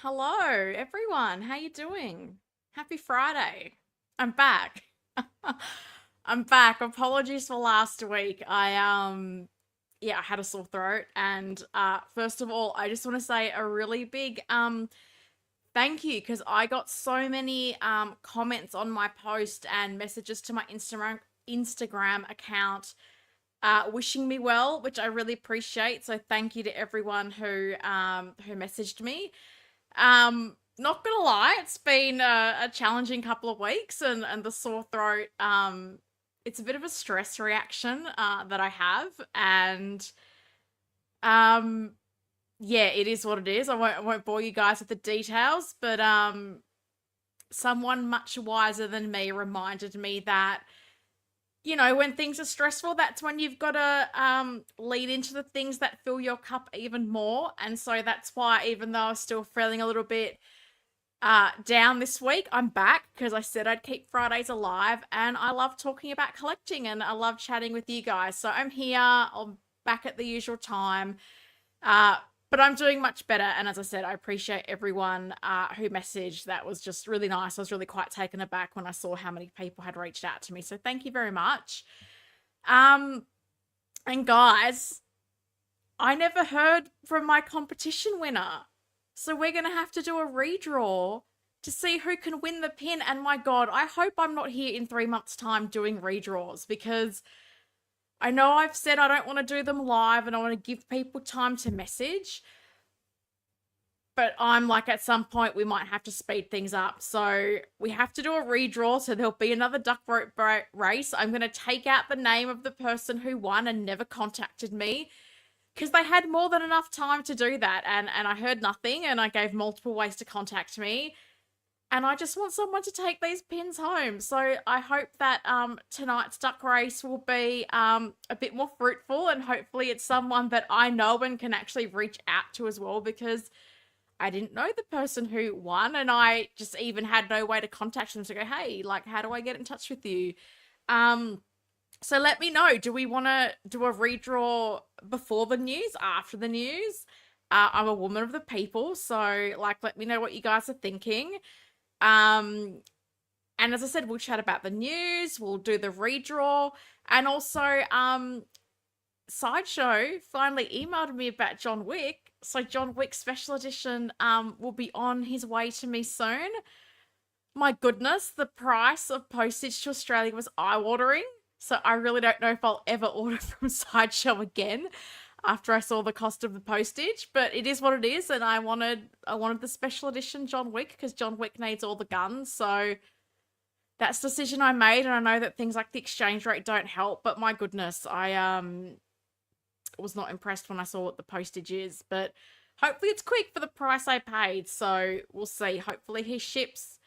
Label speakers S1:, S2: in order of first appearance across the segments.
S1: Hello, everyone. How you doing? Happy Friday. I'm back. I'm back. Apologies for last week. I had a sore throat and first of all, I just want to say a really big thank you because I got so many comments on my post and messages to my Instagram account wishing me well, which I really appreciate. So thank you to everyone who messaged me. Not gonna lie, it's been a challenging couple of weeks, and the sore throat. It's a bit of a stress reaction that I have, and um, yeah, it is what it is. I won't bore you guys with the details, but someone much wiser than me reminded me that when things are stressful, that's when you've got to lead into the things that fill your cup even more. And so that's why, even though I was still feeling a little bit down this week, I'm back because I said I'd keep Fridays alive, and I love talking about collecting and I love chatting with you guys. So I'm here. I'm back at the usual time. Uh, but I'm doing much better. And as I said, I appreciate everyone who messaged. That was just really nice. I was really quite taken aback when I saw how many people had reached out to me. So thank you very much. Um, and guys, I never heard from my competition winner. So we're going to have to do a redraw to see who can win the pin. And my God, I hope I'm not here in 3 months' time doing redraws because I know I've said I don't want to do them live and I want to give people time to message. But I'm like, at some point, we might have to speed things up. So we have to do a redraw. So there'll be another duck rope race. I'm going to take out the name of the person who won and never contacted me because they had more than enough time to do that. And I heard nothing and I gave multiple ways to contact me. And I just want someone to take these pins home. So I hope that tonight's duck race will be a bit more fruitful, and hopefully it's someone that I know and can actually reach out to as well, because I didn't know the person who won, and I just even had no way to contact them to go, hey, like, how do I get in touch with you? Um, so let me know. Do we want to do a redraw before the news, after the news? I'm a woman of the people, so like, let me know what you guys are thinking. Um, and as I said, we'll chat about the news, we'll do the redraw, and also Sideshow finally emailed me about John Wick. So John Wick Special Edition will be on his way to me soon. My goodness, the price of postage to Australia was eye-watering. So I really don't know if I'll ever order from Sideshow again after I saw the cost of the postage, but it is what it is, and I wanted the special edition John Wick because John Wick needs all the guns. So that's the decision I made, and I know that things like the exchange rate don't help, but my goodness, I was not impressed when I saw what the postage is, but hopefully it's quick for the price I paid. So we'll see. Hopefully he ships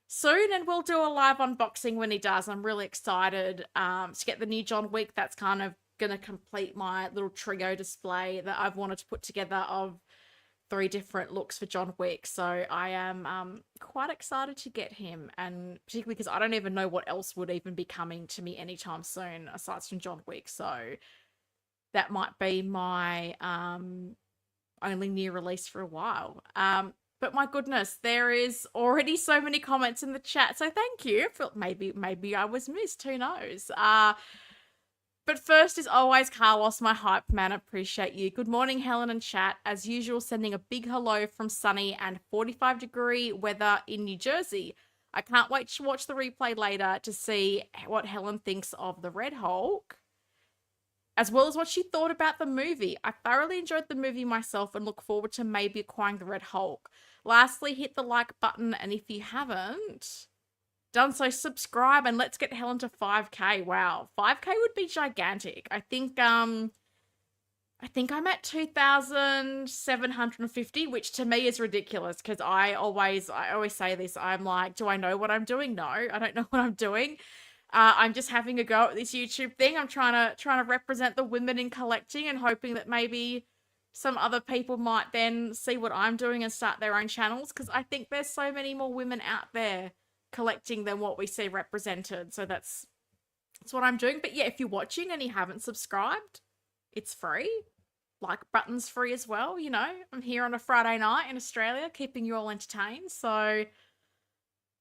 S1: soon, and we'll do a live unboxing when he does. I'm really excited to get the new John Wick. That's kind of gonna complete my little trio display that I've wanted to put together of 3 different looks for John Wick. So I am quite excited to get him, and particularly because I don't even know what else would even be coming to me anytime soon aside from John Wick. So that might be my only new release for a while. But my goodness, there is already so many comments in the chat, so thank you. Maybe I was missed. Who knows? But first, is always, Carlos, my hype man. Appreciate you. Good morning, Helen and chat. As usual, sending a big hello from sunny and 45-degree weather in New Jersey. I can't wait to watch the replay later to see what Helen thinks of the Red Hulk, as well as what she thought about the movie. I thoroughly enjoyed the movie myself and look forward to maybe acquiring the Red Hulk. Lastly, hit the like button, and if you haven't done so, subscribe, and let's get Helen to 5k. Wow, 5k would be gigantic. I think I'm at 2,750, which to me is ridiculous because I always say this. I'm like, do I know what I'm doing? No, I don't know what I'm doing. I'm just having a go at this YouTube thing. I'm trying to represent the women in collecting and hoping that maybe some other people might then see what I'm doing and start their own channels, because I think there's so many more women out there collecting than what we see represented. So that's what I'm doing. But yeah, if you're watching and you haven't subscribed, it's free. like buttons free as well. You know, I'm here on a Friday night in Australia, keeping you all entertained. So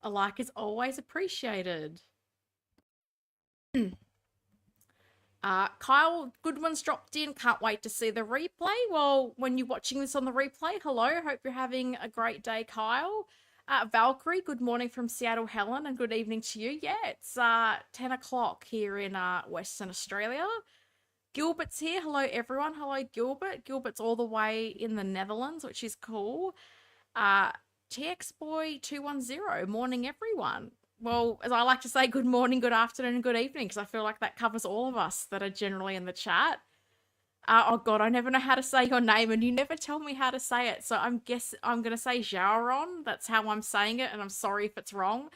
S1: a like is always appreciated. Kyle Goodwin's dropped in. Can't wait to see the replay. Well, when you're watching this on the replay, hello. Hope you're having a great day, Kyle. Valkyrie, good morning from Seattle, Helen, and good evening to you. Yeah, it's 10 o'clock here in Western Australia. Gilbert's here. Hello, everyone. Hello, Gilbert. Gilbert's all the way in the Netherlands, which is cool. TX Boy 210. Morning, everyone. Well, as I like to say, good morning, good afternoon, and good evening, because I feel like that covers all of us that are generally in the chat. Oh God, I never know how to say your name, and you never tell me how to say it. So I'm gonna say Jaron. That's how I'm saying it, and I'm sorry if it's wrong.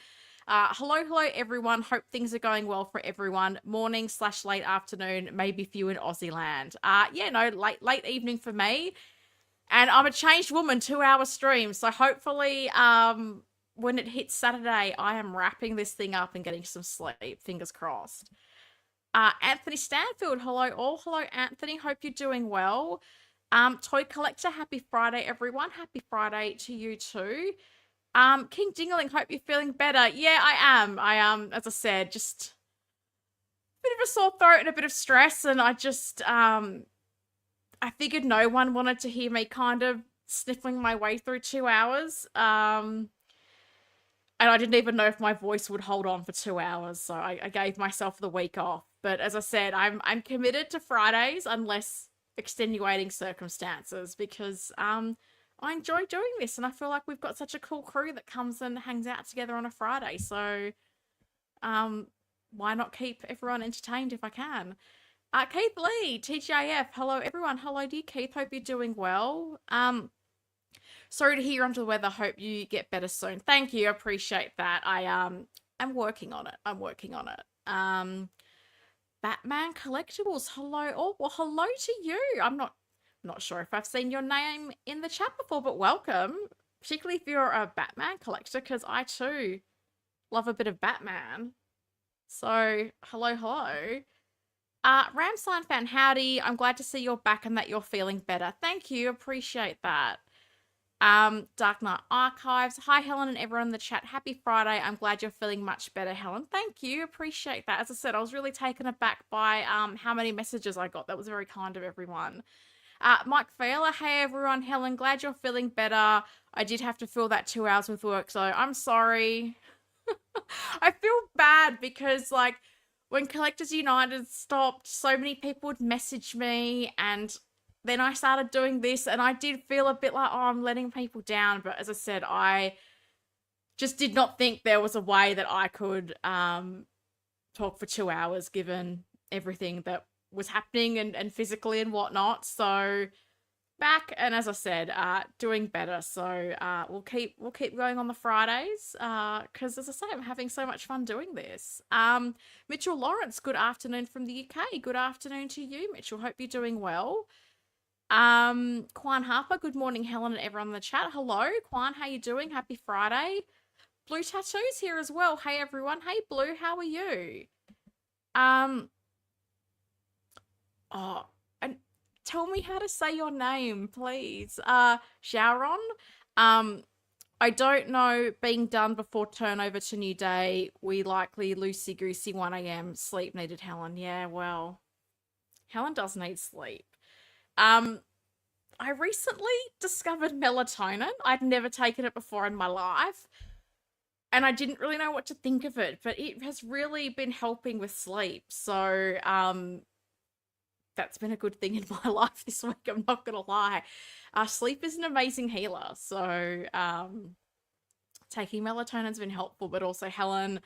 S1: Hello, everyone. Hope things are going well for everyone. Morning/late afternoon, maybe for you in Aussie land. Yeah, no, late evening for me. And I'm a changed woman, 2-hour stream. So hopefully, when it hits Saturday, I am wrapping this thing up and getting some sleep. Fingers crossed. Anthony Stanfield, hello all. Hello, Anthony. Hope you're doing well. Toy Collector, happy Friday, everyone. Happy Friday to you too. King Dingling, hope you're feeling better. Yeah, I am. As I said, just a bit of a sore throat and a bit of stress. And I just, I figured no one wanted to hear me kind of sniffling my way through 2 hours. And I didn't even know if my voice would hold on for 2 hours. So I gave myself the week off. But as I said, I'm committed to Fridays unless extenuating circumstances, because I enjoy doing this, and I feel like we've got such a cool crew that comes and hangs out together on a Friday. So why not keep everyone entertained if I can? Keith Lee, TGIF, hello everyone. Hello to you, Keith. Hope you're doing well. Sorry to hear you're under the weather. Hope you get better soon. Thank you. I appreciate that. I'm working on it. Batman Collectibles, hello. Oh, well, hello to you. I'm not sure if I've seen your name in the chat before, but welcome. Particularly if you're a Batman collector, because I too love a bit of Batman. So, hello. Ramstein fan, howdy. I'm glad to see you're back and that you're feeling better. Thank you. Appreciate that. Dark Knight Archives. Hi, Helen and everyone in the chat. Happy Friday. I'm glad you're feeling much better, Helen. Thank you. Appreciate that. As I said, I was really taken aback by how many messages I got. That was very kind of everyone. Mike Failer, hey everyone. Helen, glad you're feeling better. I did have to fill that 2 hours with work, so I'm sorry. I feel bad because, like, when Collectors United stopped, so many people would message me, and then I started doing this, and I did feel a bit like, oh, I'm letting people down. But as I said, I just did not think there was a way that I could talk for 2 hours, given everything that was happening and physically and whatnot. So back, and as I said, doing better. So we'll keep going on the Fridays, because as I say, I'm having so much fun doing this. Mitchell Lawrence, good afternoon from the UK. Good afternoon to you, Mitchell. Hope you're doing well. Quan Harper, good morning, Helen and everyone in the chat. Hello, Quan, how you doing? Happy Friday. Blue Tattoos here as well. Hey everyone. Hey Blue, how are you? Oh, and tell me how to say your name, please. Sharon. I don't know, being done before turnover to new day, we likely loosey-goosey 1 a.m. sleep needed, Helen. Yeah, well, Helen does need sleep. I recently discovered melatonin. I'd never taken it before in my life, and I didn't really know what to think of it, but it has really been helping with sleep. So, that's been a good thing in my life this week, I'm not gonna lie. Sleep is an amazing healer, so taking melatonin's been helpful, but also Helen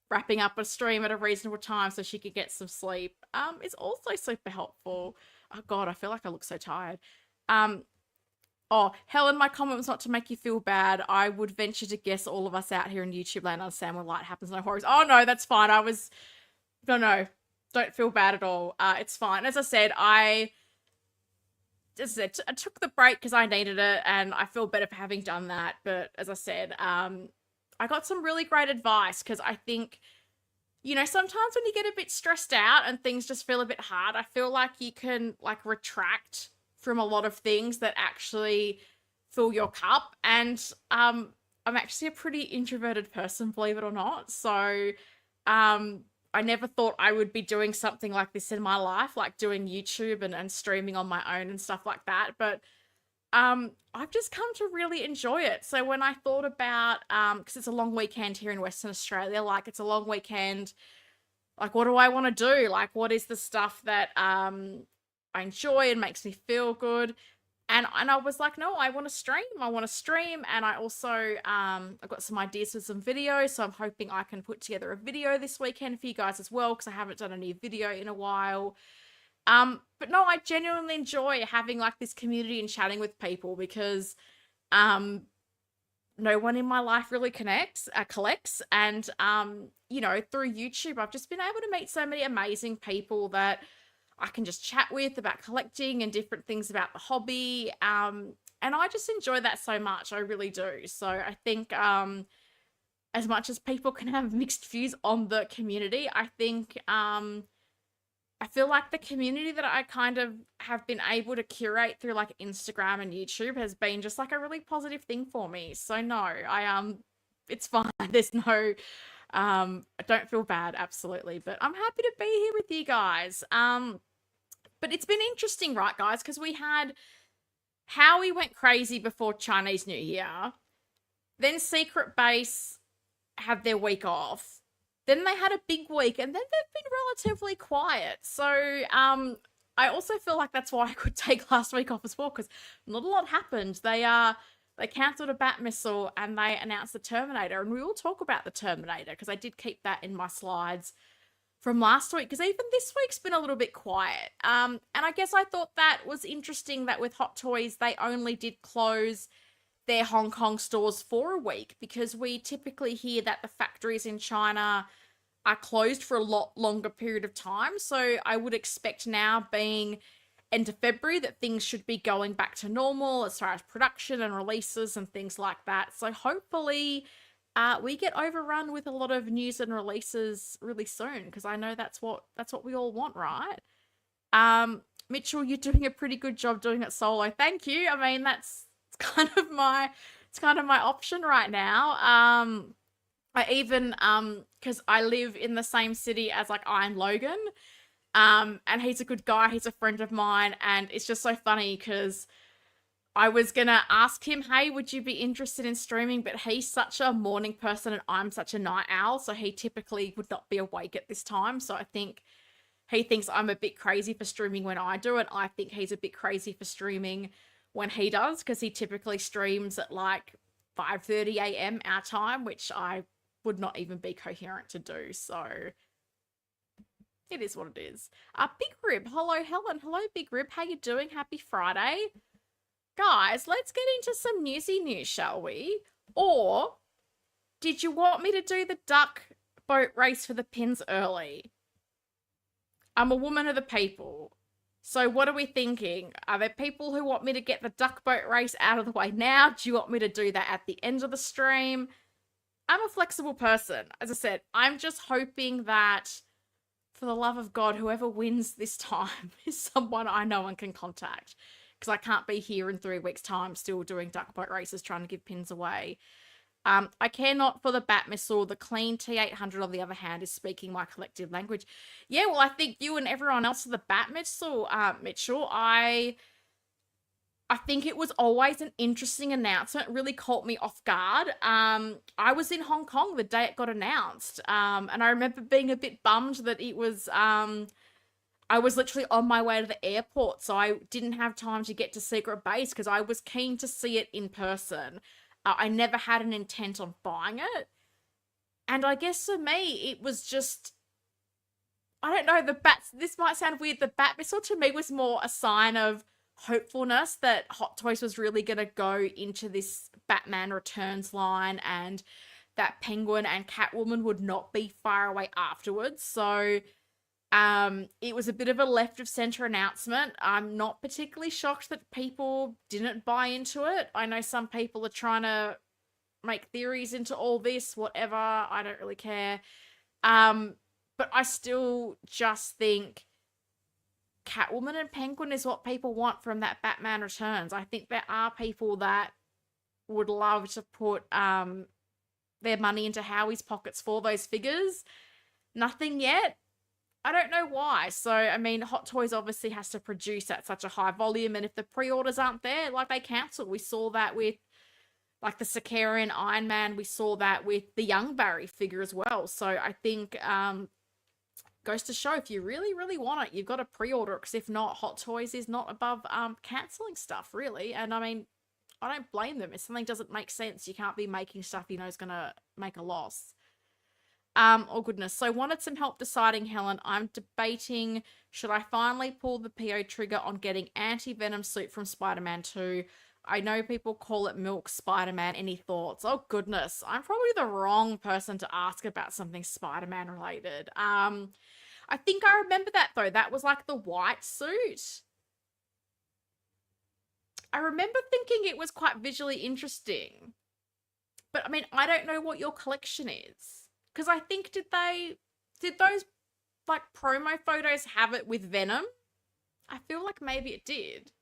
S1: wrapping up a stream at a reasonable time so she could get some sleep is also super helpful. Oh God, I feel like I look so tired. Oh, Helen, my comment was not to make you feel bad. I would venture to guess all of us out here in YouTube land understand when light happens, no worries. Oh no, that's fine. No, don't feel bad at all. It's fine. As I said, I took the break because I needed it, and I feel better for having done that. But as I said, I got some really great advice, because I think, you know, sometimes when you get a bit stressed out and things just feel a bit hard, I feel like you can, like, retract from a lot of things that actually fill your cup. And I'm actually a pretty introverted person, believe it or not. So I never thought I would be doing something like this in my life, like doing YouTube and streaming on my own and stuff like that. But I've just come to really enjoy it. So when I thought about, because it's a long weekend here in Western Australia, like it's a long weekend, like what do I want to do? Like what is the stuff that I enjoy and makes me feel good? And I was like, no, I want to stream. I want to stream. And I also I've got some ideas for some videos, so I'm hoping I can put together a video this weekend for you guys as well, because I haven't done a new video in a while. But no, I genuinely enjoy having like this community and chatting with people, because um no one in my life really collects, and you know, through YouTube I've just been able to meet so many amazing people that I can just chat with about collecting and different things about the hobby. And I just enjoy that so much. I really do. So I think as much as people can have mixed views on the community, I think I feel like the community that I kind of have been able to curate through like Instagram and YouTube has been just like a really positive thing for me. So no, it's fine. There's no I don't feel bad, absolutely. But I'm happy to be here with you guys. But it's been interesting, right, guys? Because we had Howie went crazy before Chinese New Year. Then Secret Base had their week off. Then they had a big week, and then they've been relatively quiet. So, I also feel like that's why I could take last week off as well, because not a lot happened. They cancelled a Bat Missile and they announced the Terminator, and we will talk about the Terminator because I did keep that in my slides from last week, because even this week's been a little bit quiet. And I guess I thought that was interesting that with Hot Toys they only did close their Hong Kong stores for a week, because we typically hear that the factories in China are closed for a lot longer period of time. So I would expect now, being end of February, that things should be going back to normal as far as production and releases and things like that. So hopefully we get overrun with a lot of news and releases really soon, because I know that's what we all want, right? Mitchell, you're doing a pretty good job doing it solo. Thank you. I mean, it's kind of my option right now. I even because I live in the same city as like Iron Logan, and he's a good guy. He's a friend of mine, and it's just so funny because I was gonna ask him, hey, would you be interested in streaming? But he's such a morning person and I'm such a night owl, so he typically would not be awake at this time. So I think he thinks I'm a bit crazy for streaming when I do, and I think he's a bit crazy for streaming when he does, because he typically streams at like 5:30 a.m. our time, which I would not even be coherent to do. So it is what it is. Big Rib, hello Helen, hello Big Rib, how you doing? Happy Friday. Guys, let's get into some newsy news, shall we? Or did you want me to do the duck boat race for the pins early? I'm a woman of the people. So what are we thinking? Are there people who want me to get the duck boat race out of the way now? Do you want me to do that at the end of the stream? I'm a flexible person. As I said, I'm just hoping that, for the love of God, whoever wins this time is someone I know and can contact. Because I can't be here in 3 weeks' time still doing duck boat races trying to give pins away. I care not for the Bat Missile. The clean T800, on the other hand, is speaking my collective language. Yeah, well, I think you and everyone else for the Bat Missile, Mitchell, I think it was always an interesting announcement. It really caught me off guard. I was in Hong Kong the day it got announced. And I remember being a bit bummed that it was, I was literally on my way to the airport, so I didn't have time to get to Secret Base because I was keen to see it in person. I never had an intent on buying it. And I guess for me, it was just, I don't know, this might sound weird, the Bat Missile to me was more a sign of hopefulness that Hot Toys was really going to go into this Batman Returns line, and that Penguin and Catwoman would not be far away afterwards. So it was a bit of a left of center announcement. I'm not particularly shocked that people didn't buy into it. I know some people are trying to make theories into all this, whatever. I don't really care. But I still just think Catwoman and Penguin is what people want from that Batman Returns. I think there are people that would love to put their money into Howie's pockets for those figures. Nothing yet. I don't know why. So, I mean, Hot Toys obviously has to produce at such a high volume, and if the pre-orders aren't there, like, they cancel. We saw that with, like, the Sakarian Iron Man. We saw that with the Young Barry figure as well. So, I think goes to show, if you really, really want it, you've got to pre-order it, because if not, Hot Toys is not above canceling stuff, really. And, I mean, I don't blame them. If something doesn't make sense, you can't be making stuff you know is going to make a loss. Oh goodness. So wanted some help deciding, Helen. I'm debating, should I finally pull the PO trigger on getting anti-Venom suit from Spider-Man 2? I know people call it Milk Spider-Man. Any thoughts? Oh goodness. I'm probably the wrong person to ask about something Spider-Man related. I think I remember that though. That was like the white suit. I remember thinking it was quite visually interesting. But I mean, I don't know what your collection is. Because I think, did those, like, promo photos have it with Venom? I feel like maybe it did.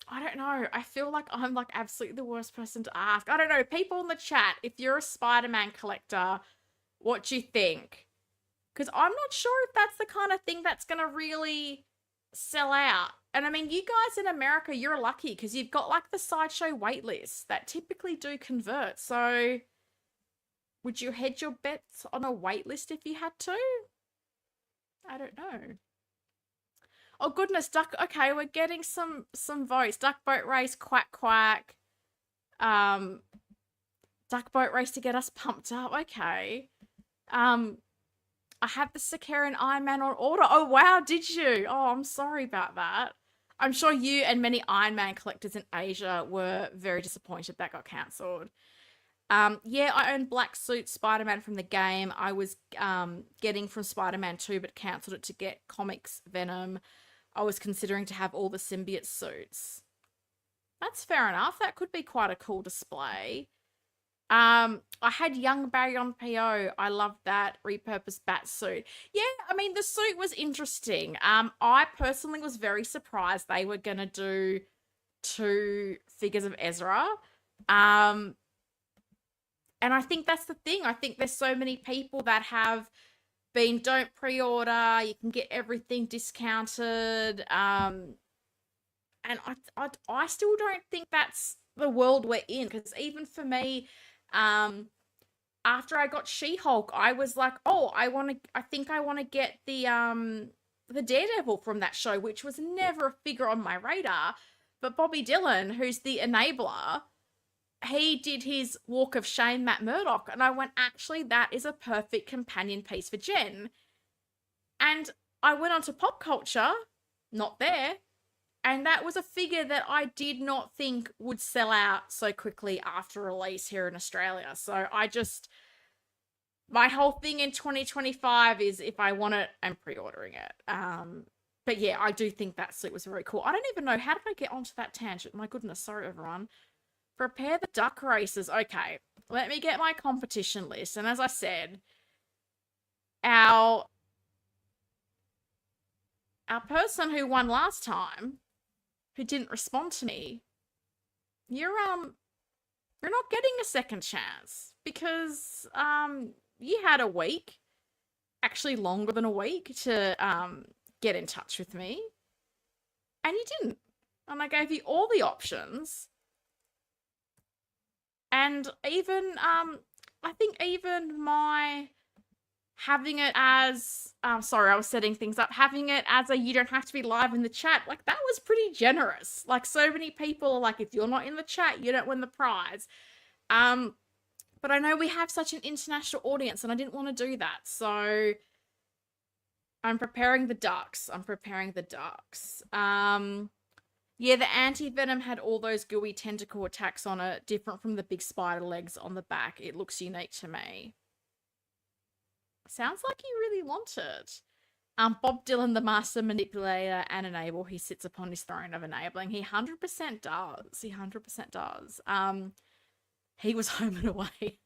S1: I don't know. I feel like I'm, like, absolutely the worst person to ask. I don't know. People in the chat, if you're a Spider-Man collector, what do you think? Because I'm not sure if that's the kind of thing that's going to really sell out. And I mean, you guys in America, you're lucky because you've got, like, the Sideshow waitlist that typically do convert. So would you hedge your bets on a waitlist if you had to? I don't know. Oh goodness, Duck. Okay, we're getting some votes. Duck Boat Race, Quack Quack. Duck Boat Race to get us pumped up. Okay. I have the Sakarian Iron Man on order. Oh wow, did you? Oh, I'm sorry about that. I'm sure you and many Iron Man collectors in Asia were very disappointed that got cancelled. Yeah, I own Black Suit Spider-Man from the game. I was getting from Spider-Man 2, but cancelled it to get comics Venom. I was considering to have all the symbiote suits. That's fair enough. That could be quite a cool display. I had Young Barry on PO. I loved that repurposed bat suit. Yeah, I mean, the suit was interesting. I personally was very surprised they were gonna do 2 figures of Ezra. And I think that's the thing. I think there's so many people that have been, don't pre-order, you can get everything discounted. And I still don't think that's the world we're in. Because even for me, after I got She-Hulk, I was like, oh, I think I want to get the Daredevil from that show, which was never a figure on my radar. But Bobby Dillon, who's the enabler, he did his Walk of Shame, Matt Murdock, and I went, actually, that is a perfect companion piece for Jen. And I went on to Pop Culture, not there, and that was a figure that I did not think would sell out so quickly after release here in Australia. So my whole thing in 2025 is, if I want it, I'm pre-ordering it. But yeah, I do think that suit was very cool. I don't even know, how did I get onto that tangent? My goodness, sorry everyone. Prepare the duck races. Okay, let me get my competition list. And as I said, our person who won last time, who didn't respond to me, you're not getting a second chance, because you had a week, actually longer than a week, to get in touch with me, and you didn't. And I gave you all the options. And even, I think even my having it as, sorry, I was setting things up, having it as a, you don't have to be live in the chat, like, that was pretty generous. Like, so many people are like, if you're not in the chat, you don't win the prize. But I know we have such an international audience, and I didn't want to do that. So I'm preparing the ducks. Yeah, the anti-venom had all those gooey tentacle attacks on it, different from the big spider legs on the back. It looks unique to me. Sounds like you really want it. Bob Dylan, the master manipulator and enable, he sits upon his throne of enabling. He 100% does. He 100% does. He was home and away.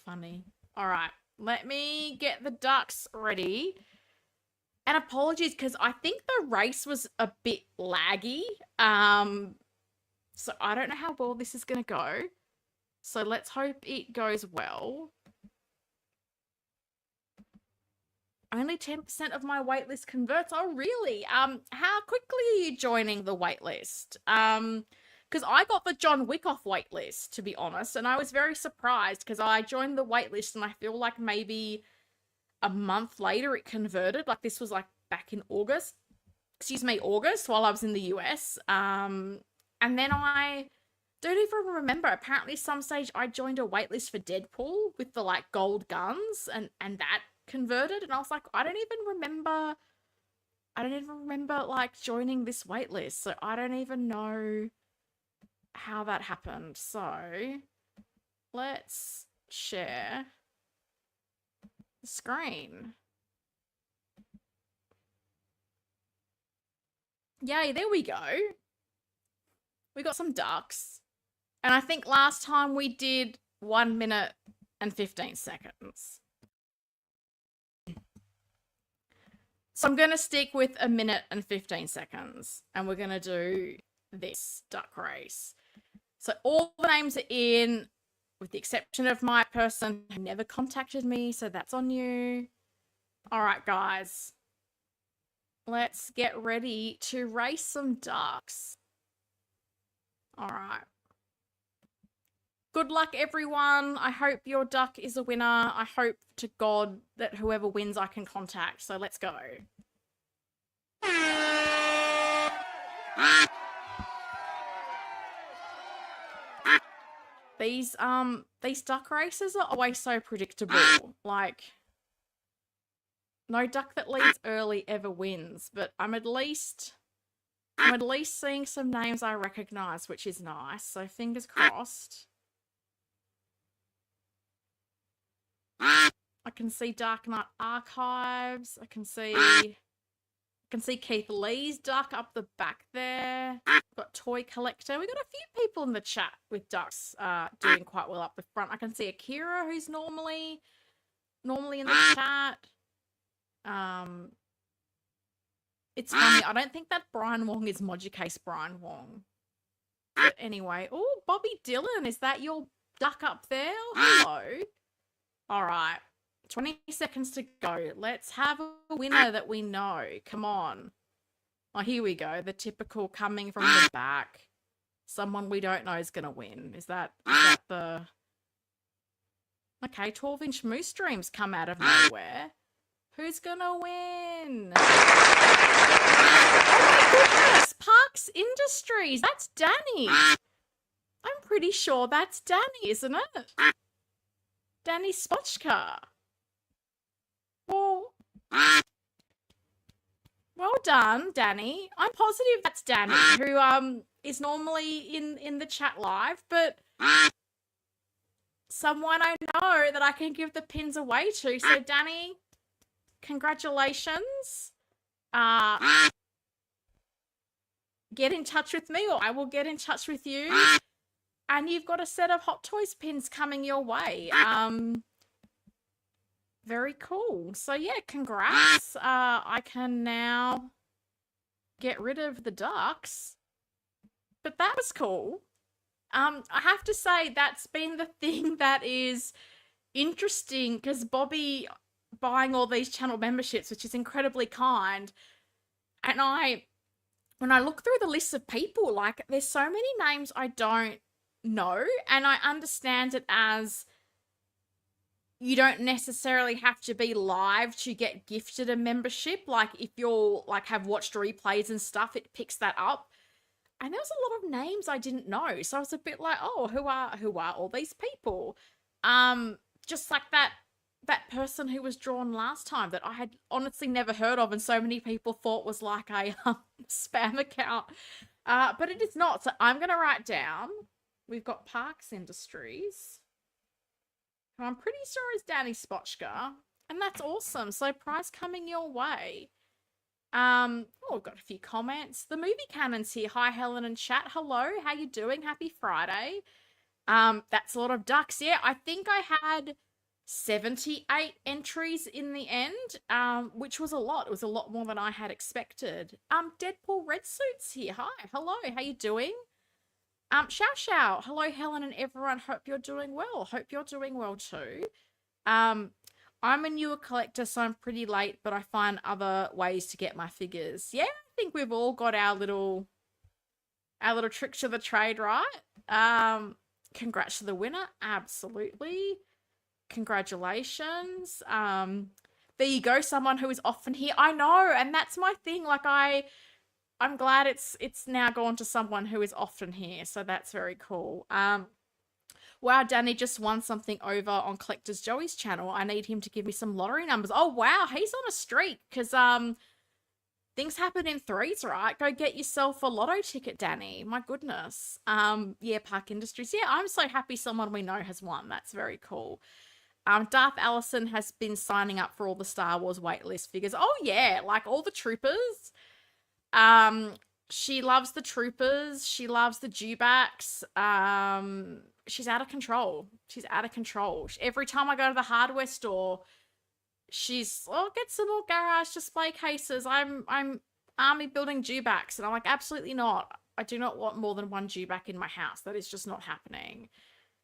S1: Funny. All right, let me get the ducks ready. And apologies because I think the race was a bit laggy. So I don't know how well this is going to go. So let's hope it goes well. Only 10% of my waitlist converts. Oh, really? How quickly are you joining the waitlist? Because I got the John Wick off waitlist, to be honest, and I was very surprised because I joined the waitlist and I feel like maybe a month later it converted. Like this was like back in August. Excuse me, August, while I was in the US. And then I don't even remember. Apparently, some stage I joined a waitlist for Deadpool with the like gold guns, and that converted, and I was like, I don't even remember like joining this waitlist, so I don't even know how that happened. So let's share the screen. Yay, there we go. We got some ducks. And I think last time we did 1 minute and 15 seconds. So I'm going to stick with 1 minute and 15 seconds. And we're going to do this duck race. So all the names are in, with the exception of my person who never contacted me. So that's on you. All right, guys. Let's get ready to race some ducks. All right. Good luck, everyone. I hope your duck is a winner. I hope to God that whoever wins I can contact. So let's go. These duck races are always so predictable. Like, no duck that leads early ever wins, but I'm at least seeing some names I recognize, which is nice. So fingers crossed. I can see Dark Knight Archives. I can see Keith Lee's duck up the back there. Got Toy Collector. We got a few people in the chat with ducks doing quite well up the front. I can see Akira, who's normally in the chat. It's funny. I don't think that Brian Wong is Moducase Brian Wong. But anyway, oh, Bobby Dillon, is that your duck up there? Hello. All right. 20 seconds to go. Let's have a winner that we know. Come on. Oh, here we go. The typical coming from the back. Someone we don't know is going to win. Is that the... Okay, 12-inch moose dreams come out of nowhere. Who's going to win? Oh my goodness! Parks Industries. That's Danny. I'm pretty sure that's Danny, isn't it? Danny Spotchka. Well done, Danny. I'm positive that's Danny, who is normally in the chat live, but someone I know that I can give the pins away to. So Danny, congratulations. Get in touch with me, or I will get in touch with you. And you've got a set of Hot Toys pins coming your way. Very cool. So yeah, congrats. I can now get rid of the ducks. But that was cool. I have to say that's been the thing that is interesting, because Bobby buying all these channel memberships, which is incredibly kind. And when I look through the list of people, like, there's so many names I don't know, and I understand it as you don't necessarily have to be live to get gifted a membership. Like, if you're like have watched replays and stuff, it picks that up. And there was a lot of names I didn't know, so I was a bit like, oh, who are all these people? Just like that person who was drawn last time that I had honestly never heard of, and so many people thought was like a spam account, but it is not. So I'm gonna write down. We've got Parks Industries, who I'm pretty sure is Danny Spotchka, and that's awesome. So prize coming your way. Oh, we've got a few comments. The movie canon's here. Hi, Helen and chat. Hello, how you doing? Happy Friday. That's a lot of ducks. Yeah, I think I had 78 entries in the end, which was a lot. It was a lot more than I had expected. Deadpool Red Suits here. Hi, hello, how you doing? Xiao, hello, Helen and everyone. Hope you're doing well. Hope you're doing well too. Um, I'm a newer collector, so I'm pretty late, but I find other ways to get my figures. Yeah, I think we've all got our little tricks of the trade, right? Congrats to the winner. Absolutely. Congratulations. There you go, someone who is often here. I know, and that's my thing. Like I'm glad it's now gone to someone who is often here, so that's very cool. Wow, Danny just won something over on Collectors Joey's channel. I need him to give me some lottery numbers. Oh wow, he's on a streak because things happen in threes, right? Go get yourself a lotto ticket, Danny. My goodness. Yeah, Park Industries. Yeah, I'm so happy someone we know has won. That's very cool. Darth Allison has been signing up for all the Star Wars waitlist figures. Oh yeah, like all the troopers. Um, she loves the troopers. She loves the dewbacks. She's out of control. She's out of control. Every time I go to the hardware store, she's, oh, get some more garage display cases. I'm army building dewbacks, and I'm like, absolutely not. I do not want more than one dewback in my house. That is just not happening.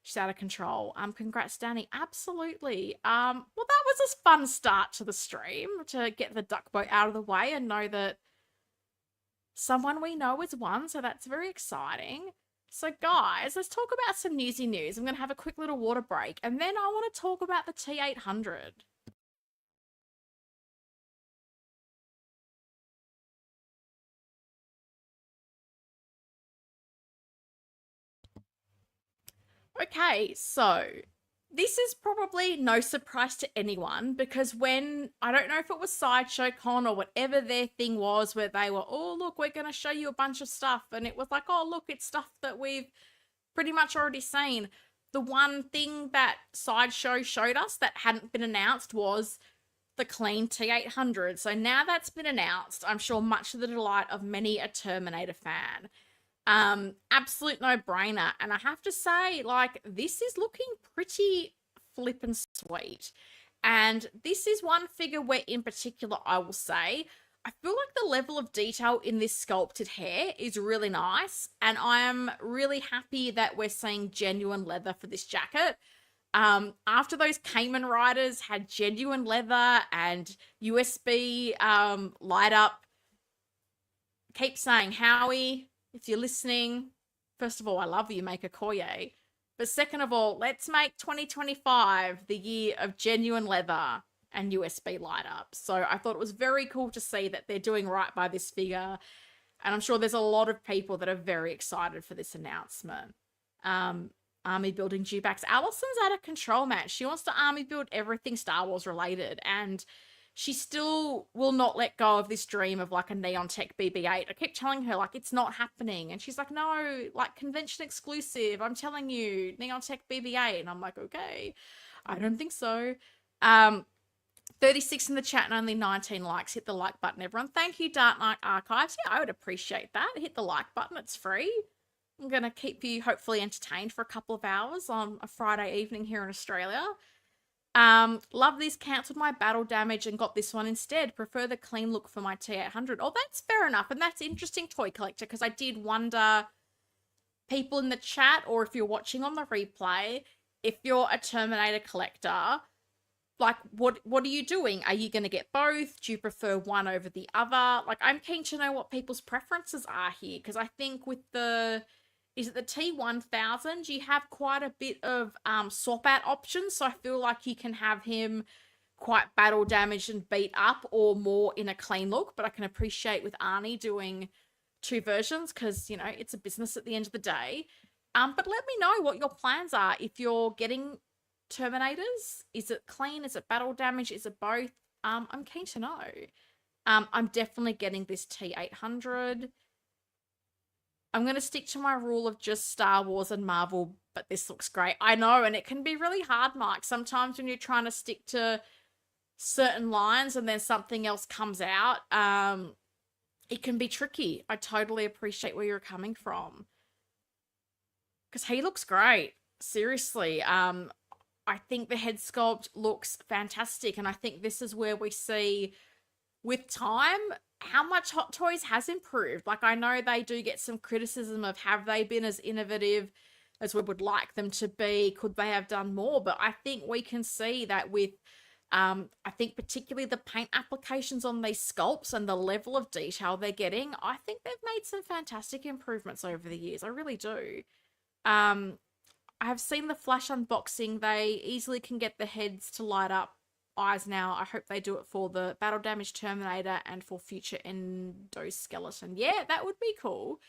S1: She's out of control. Congrats, Danny. Absolutely. Well, that was a fun start to the stream to get the duck boat out of the way and know that someone we know has won. So that's very exciting. So guys, let's talk about some newsy news. I'm going to have a quick little water break, and then I want to talk about the T800. Okay, so this is probably no surprise to anyone because when, I don't know if it was Sideshow Con or whatever their thing was, where they were, oh, look, we're going to show you a bunch of stuff. And it was like, oh, look, it's stuff that we've pretty much already seen. The one thing that Sideshow showed us that hadn't been announced was the clean T800. So now that's been announced, I'm sure much to the delight of many a Terminator fan. Absolute no-brainer. And I have to say, like, this is looking pretty flippin' sweet. And this is one figure where, in particular, I will say, I feel like the level of detail in this sculpted hair is really nice. And I am really happy that we're seeing genuine leather for this jacket. After those Cayman Riders had genuine leather and USB light up, keep saying, Howie, if you're listening, first of all, I love you, make a Koye. But second of all, let's make 2025 the year of genuine leather and USB light up. So I thought it was very cool to see that they're doing right by this figure. And I'm sure there's a lot of people that are very excited for this announcement. Army building dewbacks. Allison's out of control, man. She wants to army build everything Star Wars related. And she still will not let go of this dream of like a Neon Tech BB-8. I keep telling her, like, it's not happening. And she's like, no, like, convention exclusive. I'm telling you, Neon Tech BB-8. And I'm like, okay, I don't think so. 36 in the chat and only 19 likes. Hit the like button, everyone. Thank you, Dark Knight Archives. Yeah, I would appreciate that. Hit the like button. It's free. I'm going to keep you hopefully entertained for a couple of hours on a Friday evening here in Australia. Love this, cancelled my battle damage and got this one instead. Prefer the clean look for my T800. Oh, that's fair enough. And that's interesting, Toy Collector, because I did wonder, people in the chat, or if you're watching on the replay, if you're a Terminator collector, like, what are you doing? Are you going to get both? Do you prefer one over the other? Like, I'm keen to know what people's preferences are here, because I think with the, is it the T1000, you have quite a bit of swap out options. So I feel like you can have him quite battle damaged and beat up, or more in a clean look. But I can appreciate with Arnie doing two versions, because, you know, it's a business at the end of the day. But let me know what your plans are. If you're getting Terminators, is it clean? Is it battle damage? Is it both? I'm keen to know. I'm definitely getting this T800. I'm going to stick to my rule of just Star Wars and Marvel, but this looks great. I know, and it can be really hard, Mike. Sometimes when you're trying to stick to certain lines and then something else comes out, it can be tricky. I totally appreciate where you're coming from. Because he looks great. Seriously. I think the head sculpt looks fantastic. And I think this is where we see with time how much Hot Toys has improved. Like, I know they do get some criticism of have they been as innovative as we would like them to be? Could they have done more? But I think we can see that with I think particularly the paint applications on these sculpts and the level of detail they're getting, I think they've made some fantastic improvements over the years. I really do. Um, I have seen the Flash unboxing. They easily can get the heads to light up eyes now. I hope they do it for the Battle Damage Terminator and for future Endoskeleton. Yeah, that would be cool.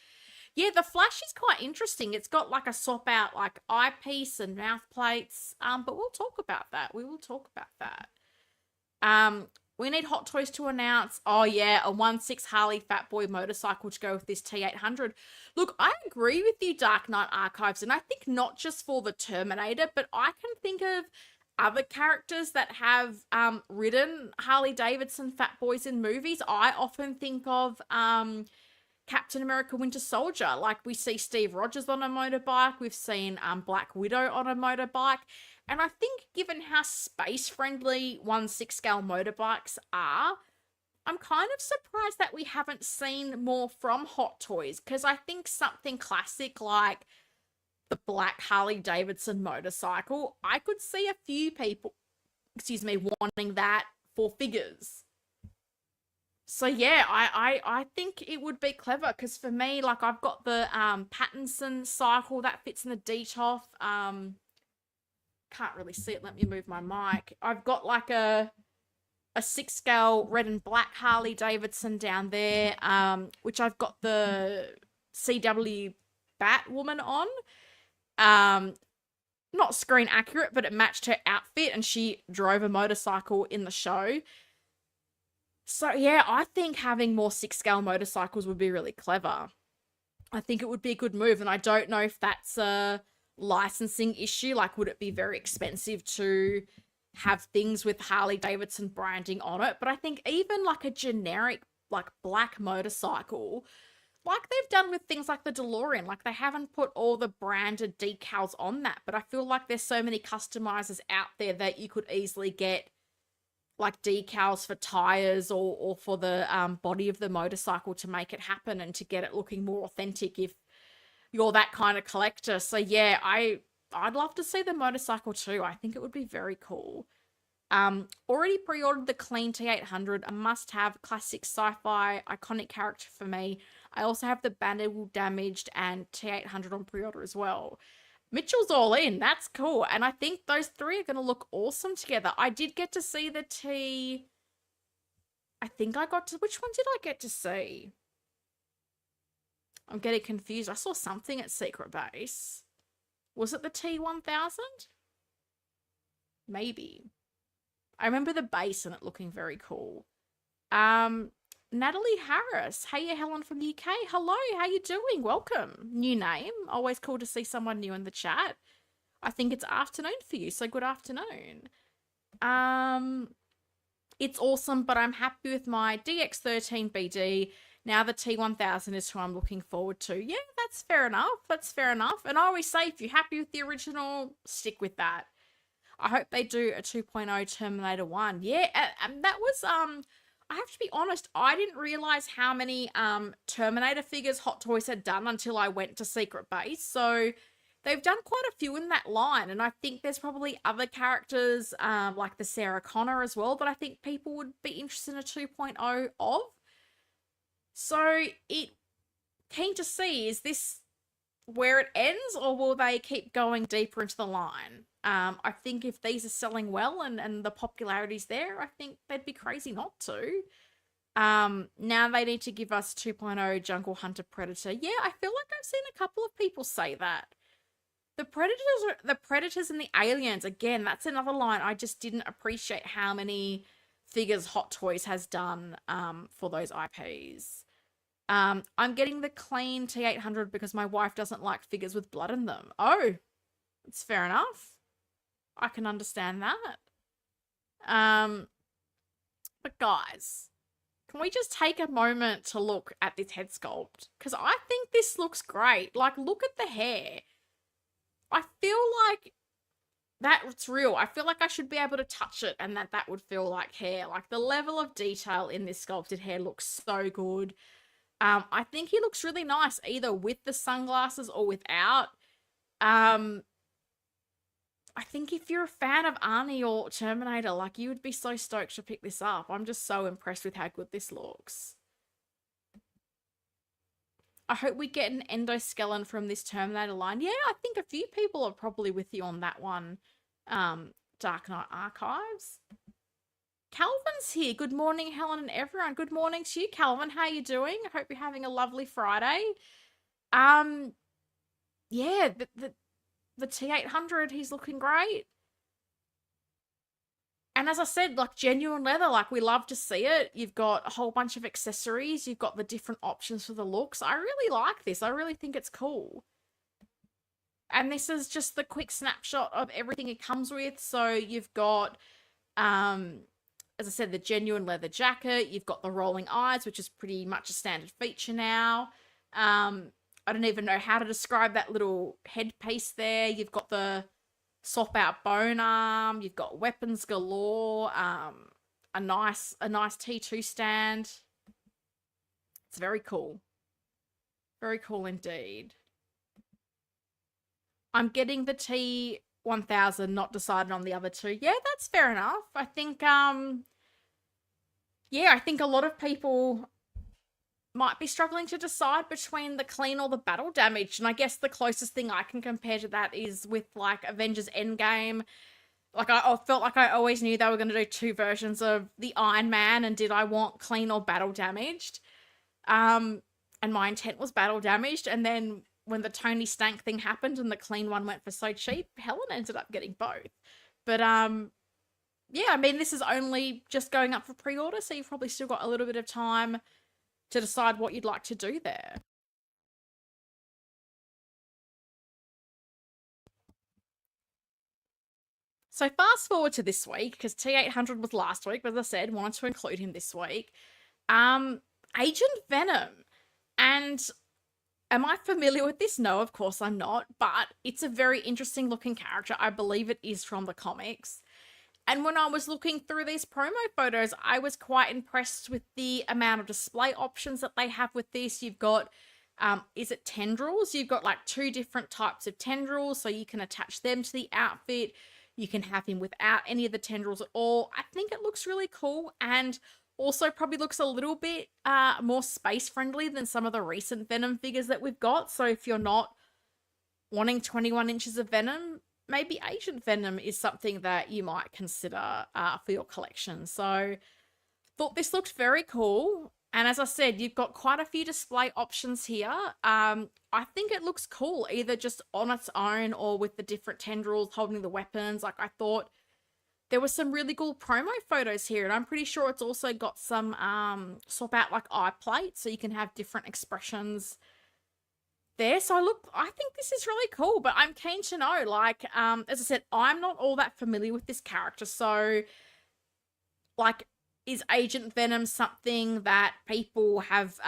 S1: Yeah, the Flash is quite interesting. It's got like a swap out like eyepiece and mouth plates. But we'll talk about that. We will talk about that. We need Hot Toys to announce, oh yeah, a 1/6 Harley Fat Boy motorcycle to go with this T800. Look, I agree with you, Dark Knight Archives, and I think not just for the Terminator, but I can think of other characters that have ridden Harley Davidson Fat Boys in movies. I often think of Captain America Winter Soldier. Like, we see Steve Rogers on a motorbike, we've seen Black Widow on a motorbike, and I think given how space friendly 1/6 scale motorbikes are, I'm kind of surprised that we haven't seen more from Hot Toys, because I think something classic like the black Harley Davidson motorcycle, I could see a few people, wanting that for figures. So yeah, I think it would be clever, because for me, like, I've got the Pattinson cycle that fits in the DTOF. Can't really see it. Let me move my mic. I've got like a 6 scale red and black Harley Davidson down there, which I've got the CW Batwoman on. Not screen accurate, but it matched her outfit, and she drove a motorcycle in the show. So yeah, I think having more 6 scale motorcycles would be really clever. I think it would be a good move, and I don't know if that's a licensing issue. Like, would it be very expensive to have things with Harley Davidson branding on it? But I think even like a generic like black motorcycle, like they've done with things like the DeLorean, like they haven't put all the branded decals on that, but I feel like there's so many customizers out there that you could easily get like decals for tires or for the body of the motorcycle to make it happen and to get it looking more authentic if you're that kind of collector. So yeah, I'd love to see the motorcycle too. I think it would be very cool. Already pre-ordered the clean T800, a must-have classic sci-fi iconic character for me. I also have the Battle Damaged and T800 on pre-order as well. Mitchell's all in. That's cool. And I think those three are going to look awesome together. I did get to see the T... I think I got to... Which one did I get to see? I'm getting confused. I saw something at Secret Base. Was it the T1000? Maybe. I remember the base and it looking very cool. Natalie Harris. Hey, Helen from the UK. Hello, how you doing? Welcome. New name. Always cool to see someone new in the chat. I think it's afternoon for you, so good afternoon. It's awesome, but I'm happy with my DX13BD. Now the T1000 is who I'm looking forward to. Yeah, that's fair enough. That's fair enough. And I always say, if you're happy with the original, stick with that. I hope they do a 2.0 Terminator 1. Yeah, and that was, I have to be honest, I didn't realize how many Terminator figures Hot Toys had done until I went to Secret Base. So they've done quite a few in that line. And I think there's probably other characters like the Sarah Connor as well that I think people would be interested in a 2.0 of. So keen to see, is this where it ends, or will they keep going deeper into the line? I think if these are selling well and the popularity's there, I think they'd be crazy not to. Now they need to give us 2.0 Jungle Hunter Predator. Yeah, I feel like I've seen a couple of people say that. The Predators and the Aliens, again, that's another line. I just didn't appreciate how many figures Hot Toys has done for those IPs. I'm getting the clean T800 because my wife doesn't like figures with blood in them. Oh, it's fair enough. I can understand that. But guys, can we just take a moment to look at this head sculpt? Because I think this looks great. Like, look at the hair. I feel like That's real. I feel like I should be able to touch it and that would feel like hair. Like the level of detail in this sculpted hair looks so good. I think he looks really nice either with the sunglasses or without. Um, I think if you're a fan of Arnie or Terminator, like you would be so stoked to pick this up. I'm just so impressed with how good this looks. I hope we get an endoskeleton from this Terminator line. Yeah, I think a few people are probably with you on that one. Dark Knight Archives. Calvin's here. Good morning, Helen and everyone. Good morning to you, Calvin. How you doing? I hope you're having a lovely Friday. Um, yeah, the T800, he's looking great. And as I said, like genuine leather, like we love to see it. You've got a whole bunch of accessories. You've got the different options for the looks. I really like this. I really think it's cool. And this is just the quick snapshot of everything it comes with. So you've got, as I said, the genuine leather jacket. You've got the rolling eyes, which is pretty much a standard feature now. I don't even know how to describe that little headpiece there. You've got the swap out bone arm. You've got weapons galore. A nice T2 stand. It's very cool. Very cool indeed. I'm getting the T1000, not decided on the other two. Yeah, that's fair enough. I think yeah, I think a lot of people might be struggling to decide between the clean or the battle damage. And I guess the closest thing I can compare to that is with like Avengers Endgame. Like I felt like I always knew they were going to do two versions of the Iron Man, and did I want clean or battle damaged? And my intent was battle damaged, and then when the Tony Stank thing happened and the clean one went for so cheap, Helen ended up getting both. But yeah, I mean, this is only just going up for pre-order, so you've probably still got a little bit of time to decide what you'd like to do there. So fast forward to this week, because T800 was last week, but as I said, wanted to include him this week. Agent Venom. And am I familiar with this? No, of course I'm not, but it's a very interesting looking character. I believe it is from the comics. And when I was looking through these promo photos, I was quite impressed with the amount of display options that they have with this. You've got, is it tendrils? You've got like two different types of tendrils, so you can attach them to the outfit. You can have him without any of the tendrils at all. I think it looks really cool, and also probably looks a little bit more space friendly than some of the recent Venom figures that we've got. So if you're not wanting 21 inches of Venom, maybe Agent Venom is something that you might consider for your collection. So thought this looked very cool. And as I said, you've got quite a few display options here. I think it looks cool, either just on its own or with the different tendrils holding the weapons. Like I thought there were some really cool promo photos here, and I'm pretty sure it's also got some swap out like eye plates, so you can have different expressions there. So I think this is really cool, but I'm keen to know, like, as I said, I'm not all that familiar with this character. So like, is Agent Venom something that people have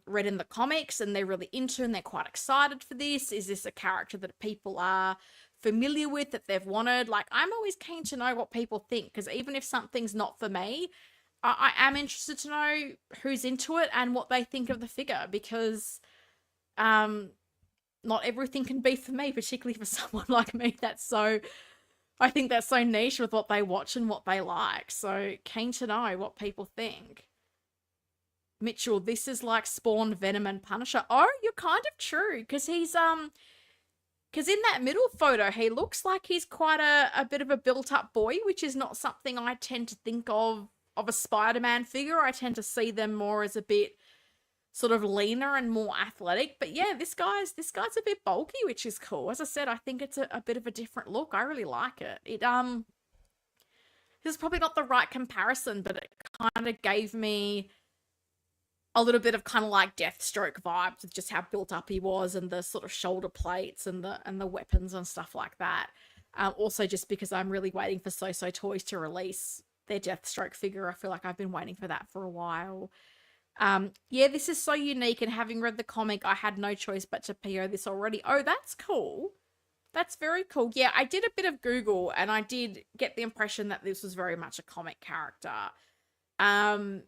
S1: read in the comics and they're really into and they're quite excited for this? Is this a character that people are familiar with, that they've wanted? Like, I'm always keen to know what people think, because even if something's not for me, I am interested to know who's into it and what they think of the figure, because not everything can be for me, particularly for someone like me I think that's so niche with what they watch and what they like. So keen to know what people think. Mitchell, this is like Spawn, Venom, and Punisher. Oh, you're kind of true, because he's because in that middle photo, he looks like he's quite a bit of a built-up boy, which is not something I tend to think of a Spider-Man figure. I tend to see them more as a bit sort of leaner and more athletic. But yeah, this guy's a bit bulky, which is cool. As I said, I think it's a bit of a different look. I really like it. This is probably not the right comparison, but it kind of gave me a little bit of kind of like Deathstroke vibes with just how built up he was, and the sort of shoulder plates and the weapons and stuff like that. Also, just because I'm really waiting for So Toys to release their Deathstroke figure. I feel like I've been waiting for that for a while. Yeah, this is so unique, and having read the comic, I had no choice but to PO this already. Oh, that's cool. That's very cool. Yeah, I did a bit of Google and I did get the impression that this was very much a comic character. Um,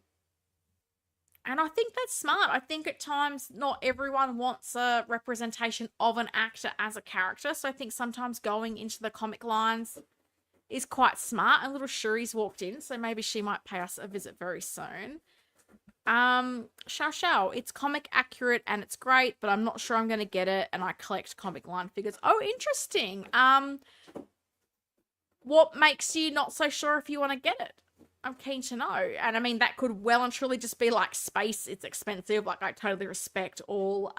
S1: and I think that's smart. I think at times not everyone wants a representation of an actor as a character. So I think sometimes going into the comic lines is quite smart. And little Shuri's walked in, so maybe she might pay us a visit very soon. Xiao Xiao, it's comic accurate and it's great, but I'm not sure I'm gonna get it, and I collect comic line figures. Oh, interesting. What makes you not so sure if you want to get it? I'm keen to know. And I mean, that could well and truly just be like space. It's expensive. Like, I totally respect all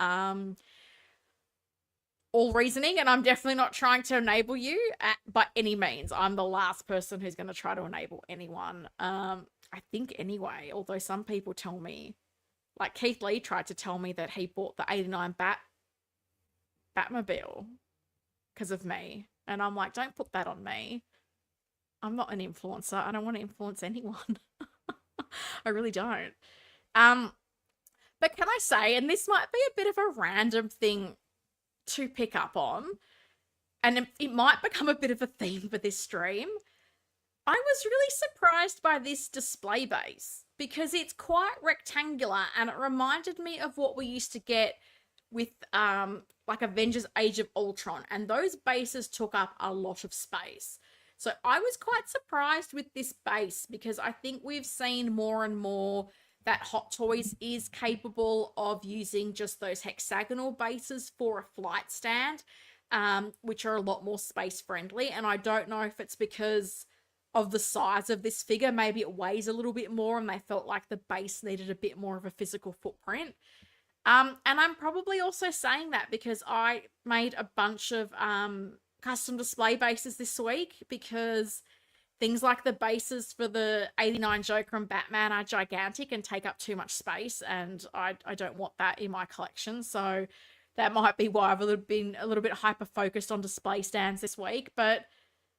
S1: reasoning, and I'm definitely not trying to enable you by any means. I'm the last person who's going to try to enable anyone. I think anyway, although some people tell me, like Keith Lee tried to tell me that he bought the 89 Batmobile because of me. And I'm like, don't put that on me. I'm not an influencer. I don't want to influence anyone. I really don't. But can I say, and this might be a bit of a random thing to pick up on, and it might become a bit of a theme for this stream. I was really surprised by this display base because it's quite rectangular and it reminded me of what we used to get with like Avengers Age of Ultron, and those bases took up a lot of space. So I was quite surprised with this base because I think we've seen more and more that Hot Toys is capable of using just those hexagonal bases for a flight stand, which are a lot more space friendly. And I don't know if it's because of the size of this figure. Maybe it weighs a little bit more and they felt like the base needed a bit more of a physical footprint. And I'm probably also saying that because I made a bunch of custom display bases this week, because things like the bases for the 89 Joker and Batman are gigantic and take up too much space, and I don't want that in my collection. So that might be why I've been a little bit hyper-focused on display stands this week. But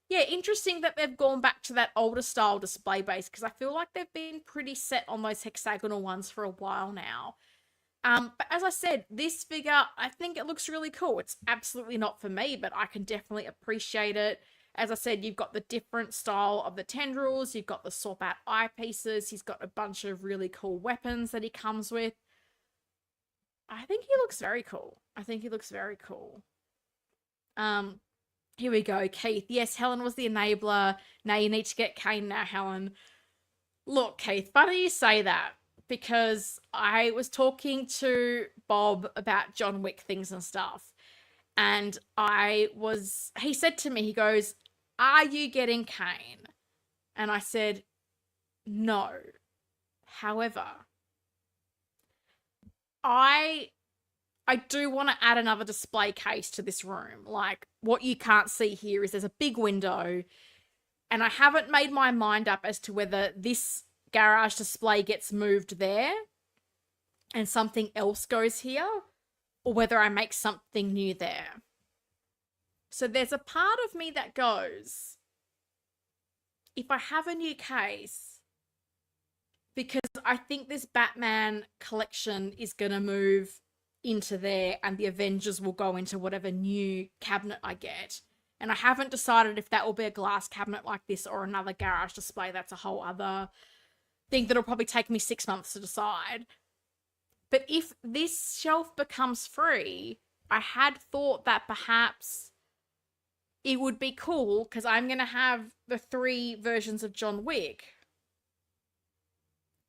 S1: yeah, interesting that they've gone back to that older style display base, because I feel like they've been pretty set on those hexagonal ones for a while now. But as I said, this figure, I think it looks really cool. It's absolutely not for me, but I can definitely appreciate it. As I said, you've got the different style of the tendrils, you've got the swap out eyepieces, he's got a bunch of really cool weapons that he comes with. I think he looks very cool. I think he looks very cool. Here we go, Keith. Yes, Helen was the enabler. Now you need to get Kane now, Helen. Look, Keith, funny you say that, because I was talking to Bob about John Wick things and stuff. And he said to me, he goes, "Are you getting Kane?" And I said, "No. However, I do want to add another display case to this room. Like, what you can't see here is there's a big window, and I haven't made my mind up as to whether this garage display gets moved there and something else goes here, or whether I make something new there. So there's a part of me that goes, if I have a new case, because I think this Batman collection is going to move into there and the Avengers will go into whatever new cabinet I get. And I haven't decided if that will be a glass cabinet like this or another garage display. That's a whole other thing that'll probably take me 6 months to decide. But if this shelf becomes free, I had thought that perhaps it would be cool, because I'm going to have the 3 versions of John Wick.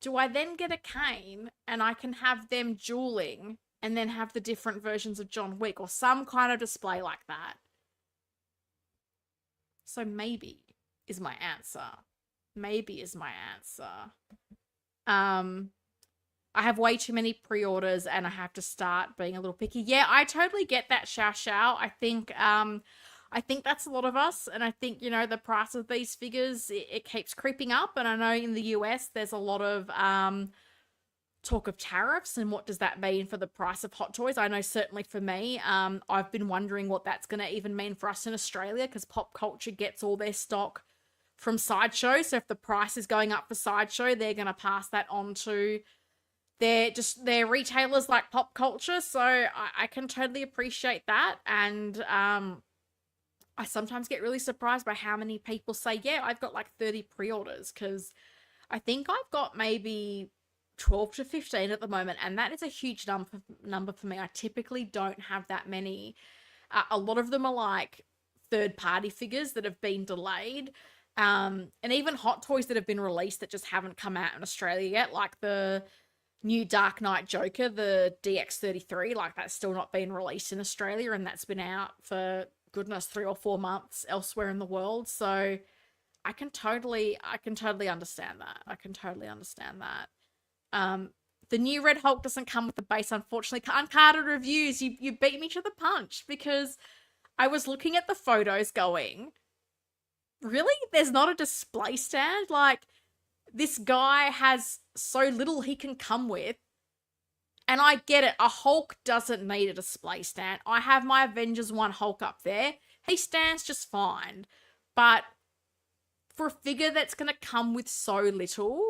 S1: Do I then get a Kane and I can have them dueling and then have the different versions of John Wick, or some kind of display like that? So maybe is my answer. Maybe is my answer. I have way too many pre-orders and I have to start being a little picky. Yeah, I totally get that, Xiao Xiao. I think that's a lot of us, and I think, you know, the price of these figures, it keeps creeping up, and I know in the US there's a lot of talk of tariffs and what does that mean for the price of Hot Toys. I know certainly for me, I've been wondering what that's going to even mean for us in Australia, because Pop Culture gets all their stock from Sideshow, so if the price is going up for Sideshow, they're going to pass that on to their retailers like Pop Culture. So I can totally appreciate that, and I sometimes get really surprised by how many people say, yeah, I've got like 30 pre-orders, because I think I've got maybe 12 to 15 at the moment, and that is a huge number for me. I typically don't have that many. A lot of them are like third party figures that have been delayed. And even hot toys that have been released that just haven't come out in Australia yet, like the new Dark Knight Joker, the DX33, like that's still not been released in Australia, and that's been out for goodness 3 or 4 months elsewhere in the world. So I can totally understand that. I can totally understand that. Um, the new Red Hulk doesn't come with the base, unfortunately. Uncarded reviews, you beat me to the punch, because I was looking at the photos going, really? There's not a display stand? Like, this guy has so little he can come with. And I get it, a Hulk doesn't need a display stand. I have my Avengers 1 Hulk up there. He stands just fine. But for a figure that's going to come with so little,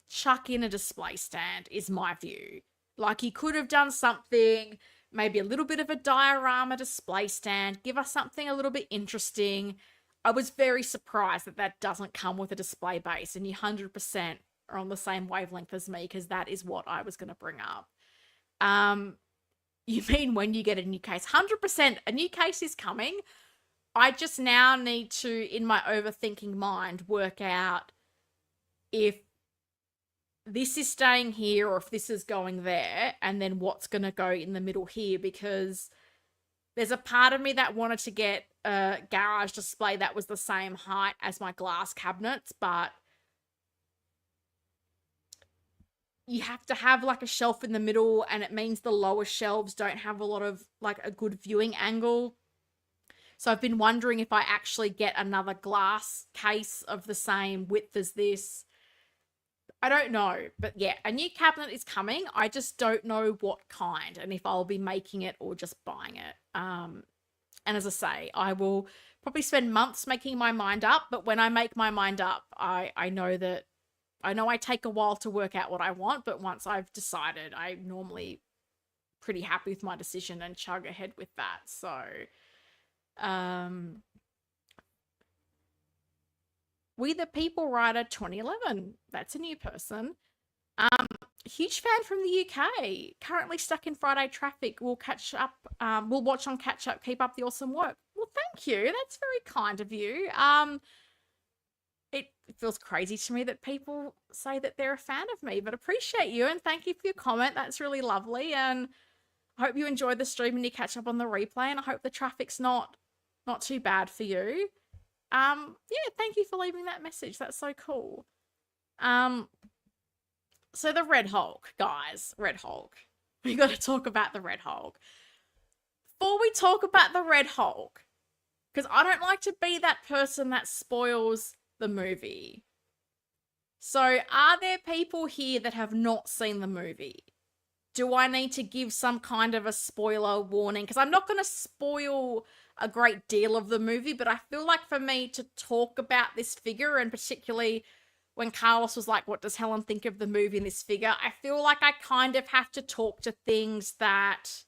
S1: chuck in a display stand is my view. Like, he could have done something, maybe a little bit of a diorama display stand, give us something a little bit interesting. I was very surprised that that doesn't come with a display base, and you 100% are on the same wavelength as me, because that is what I was going to bring up. Um, you mean when you get a new case? 100% a new case is coming. I just now need to, in my overthinking mind, work out if this is staying here or if this is going there, and then what's going to go in the middle here, because there's a part of me that wanted to get a garage display that was the same height as my glass cabinets, but you have to have like a shelf in the middle, and it means the lower shelves don't have a lot of like a good viewing angle. So I've been wondering if I actually get another glass case of the same width as this. I don't know, but yeah, a new cabinet is coming. I just don't know what kind, and if I'll be making it or just buying it. And as I say, I will probably spend months making my mind up, but when I make my mind up, I know that I take a while to work out what I want, but once I've decided, I'm normally pretty happy with my decision and chug ahead with that. So, um, We the People Writer 2011. That's a new person. Huge fan from the UK. Currently stuck in Friday traffic. We'll catch up. We'll watch on catch up. Keep up the awesome work. Well, thank you. That's very kind of you. It feels crazy to me that people say that they're a fan of me, but appreciate you and thank you for your comment. That's really lovely, and I hope you enjoyed the stream and you catch up on the replay. And I hope the traffic's not too bad for you. Yeah, thank you for leaving that message. That's so cool. So the Red Hulk, guys, Red Hulk. We got to talk about the Red Hulk. Before we talk about the Red Hulk, because I don't like to be that person that spoils the movie. So, are there people here that have not seen the movie? Do I need to give some kind of a spoiler warning? Because I'm not going to spoil a great deal of the movie, but I feel like for me to talk about this figure, and particularly when Carlos was like, what does Helen think of the movie and this figure? I feel like I kind of have to talk to things that,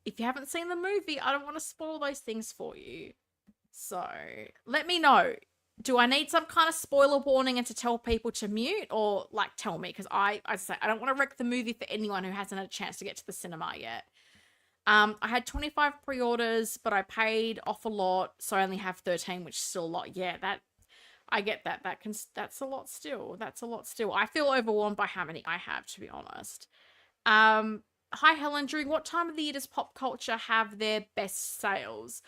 S1: if you haven't seen the movie, I don't want to spoil those things for you. So let me know. Do I need some kind of spoiler warning and to tell people to mute, or like tell me? Because I say I don't want to wreck the movie for anyone who hasn't had a chance to get to the cinema yet. I had 25 pre-orders, but I paid off a lot, so I only have 13, which is still a lot. Yeah, that I get that. That's a lot still. That's a lot still. I feel overwhelmed by how many I have, to be honest. Hi Helen, during what time of the year does pop culture have their best sales?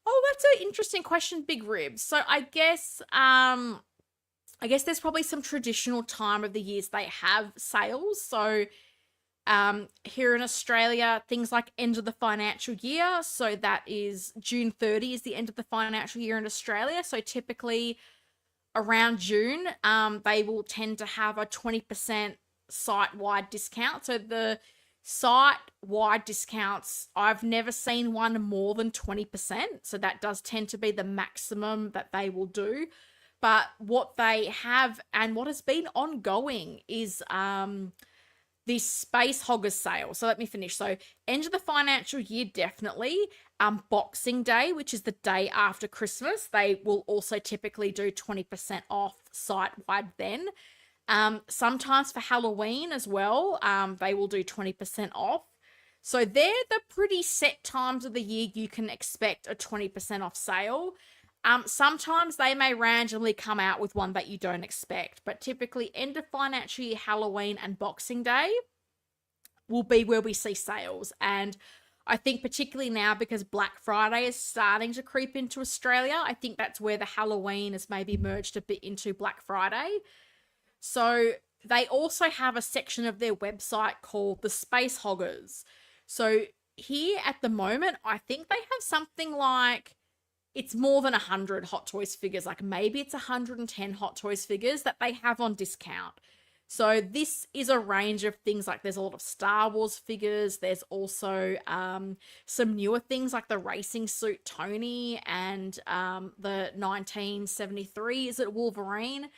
S1: Oh, that's an interesting question, Big Ribs. So I guess there's probably some traditional time of the years they have sales. So here in Australia, things like end of the financial year. So that is June 30 is the end of the financial year in Australia. So typically around June, they will tend to have a 20% site-wide discount. So the site-wide discounts, I've never seen one more than 20%. So that does tend to be the maximum that they will do. But what they have and what has been ongoing is the Space Hoggers sale. So let me finish. So end of the financial year, definitely. Boxing Day, which is the day after Christmas, they will also typically do 20% off site-wide then. Sometimes for Halloween as well, they will do 20% off. So they're the pretty set times of the year you can expect a 20% off sale. Sometimes they may randomly come out with one that you don't expect, but typically end of financial year, Halloween, and Boxing Day will be where we see sales. And I think particularly now, because Black Friday is starting to creep into Australia, I think that's where the Halloween has maybe merged a bit into Black Friday. So they also have a section of their website called the Space Hoggers. So here at the moment, I think they have something like, it's more than 100 Hot Toys figures, like maybe it's 110 Hot Toys figures that they have on discount. So this is a range of things, like there's a lot of Star Wars figures. There's also some newer things like the racing suit Tony and the 1973, is it Wolverine?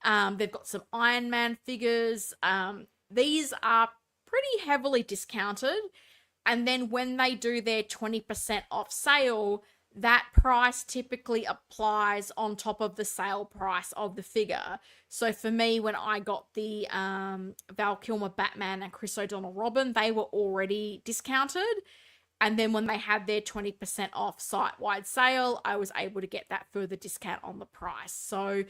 S1: They've got some Iron Man figures. These are pretty heavily discounted. And then when they do their 20% off sale, that price typically applies on top of the sale price of the figure. So for me, when I got the Val Kilmer Batman and Chris O'Donnell Robin, they were already discounted. And then when they had their 20% off site-wide sale, I was able to get that further discount on the price. So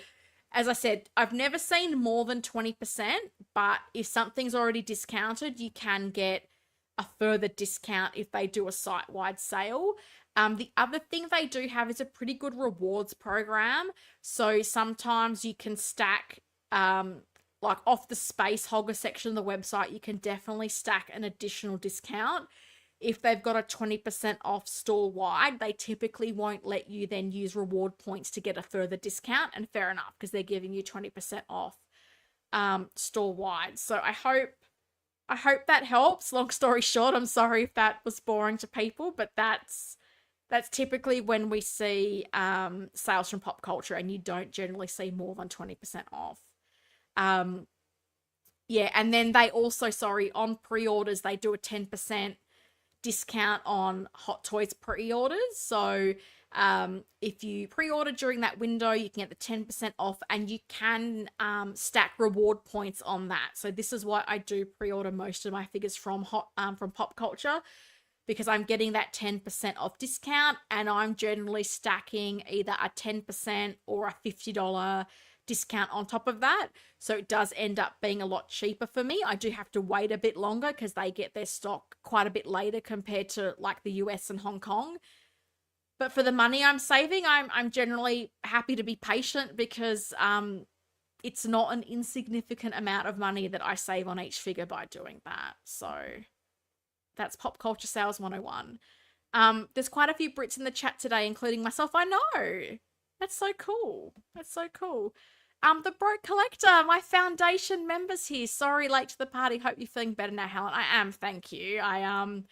S1: as I said, I've never seen more than 20%, but if something's already discounted, you can get a further discount if they do a site-wide sale. The other thing they do have is a pretty good rewards program. So sometimes you can stack, like off the Space Hogger section of the website, you can definitely stack an additional discount. If they've got a 20% off store-wide, they typically won't let you then use reward points to get a further discount, and fair enough, because they're giving you 20% off store-wide. So I hope that helps. Long story short, I'm sorry if that was boring to people, but that's typically when we see sales from pop culture, and you don't generally see more than 20% off. Yeah, and then they also, on pre-orders, they do a 10% discount on Hot Toys pre-orders. So if you pre-order during that window, you can get the 10% off, and you can stack reward points on that. So this is why I do pre-order most of my figures from pop culture, because I'm getting that 10% off discount, and I'm generally stacking either a 10% or a $50 discount on top of that. So it does end up being a lot cheaper for me. I do have to wait a bit longer because they get their stock quite a bit later compared to like the US and Hong Kong. But for the money I'm saving, I'm generally happy to be patient, because it's not an insignificant amount of money that I save on each figure by doing that. So that's Pop Culture Sales 101. There's quite a few Brits in the chat today, including myself. I know. That's so cool. That's so cool. The Broke Collector, my foundation members here. Sorry, late to the party. Hope you're feeling better now, Helen. I am, thank you. I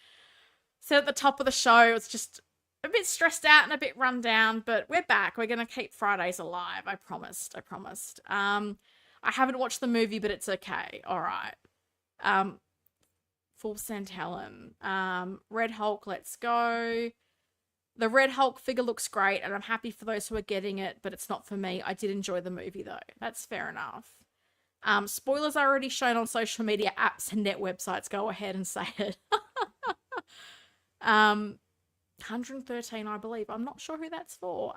S1: said at the top of the show, it was just a bit stressed out and a bit run down, but we're back. We're gonna keep Fridays alive. I promised. I haven't watched the movie, but it's okay. All right. Full send Helen. Red Hulk, let's go. The Red Hulk figure looks great, and I'm happy for those who are getting it, but it's not for me. I did enjoy the movie, though. That's fair enough. Spoilers are already shown on social media apps and net websites. Go ahead and say it. 113, I believe. I'm not sure who that's for.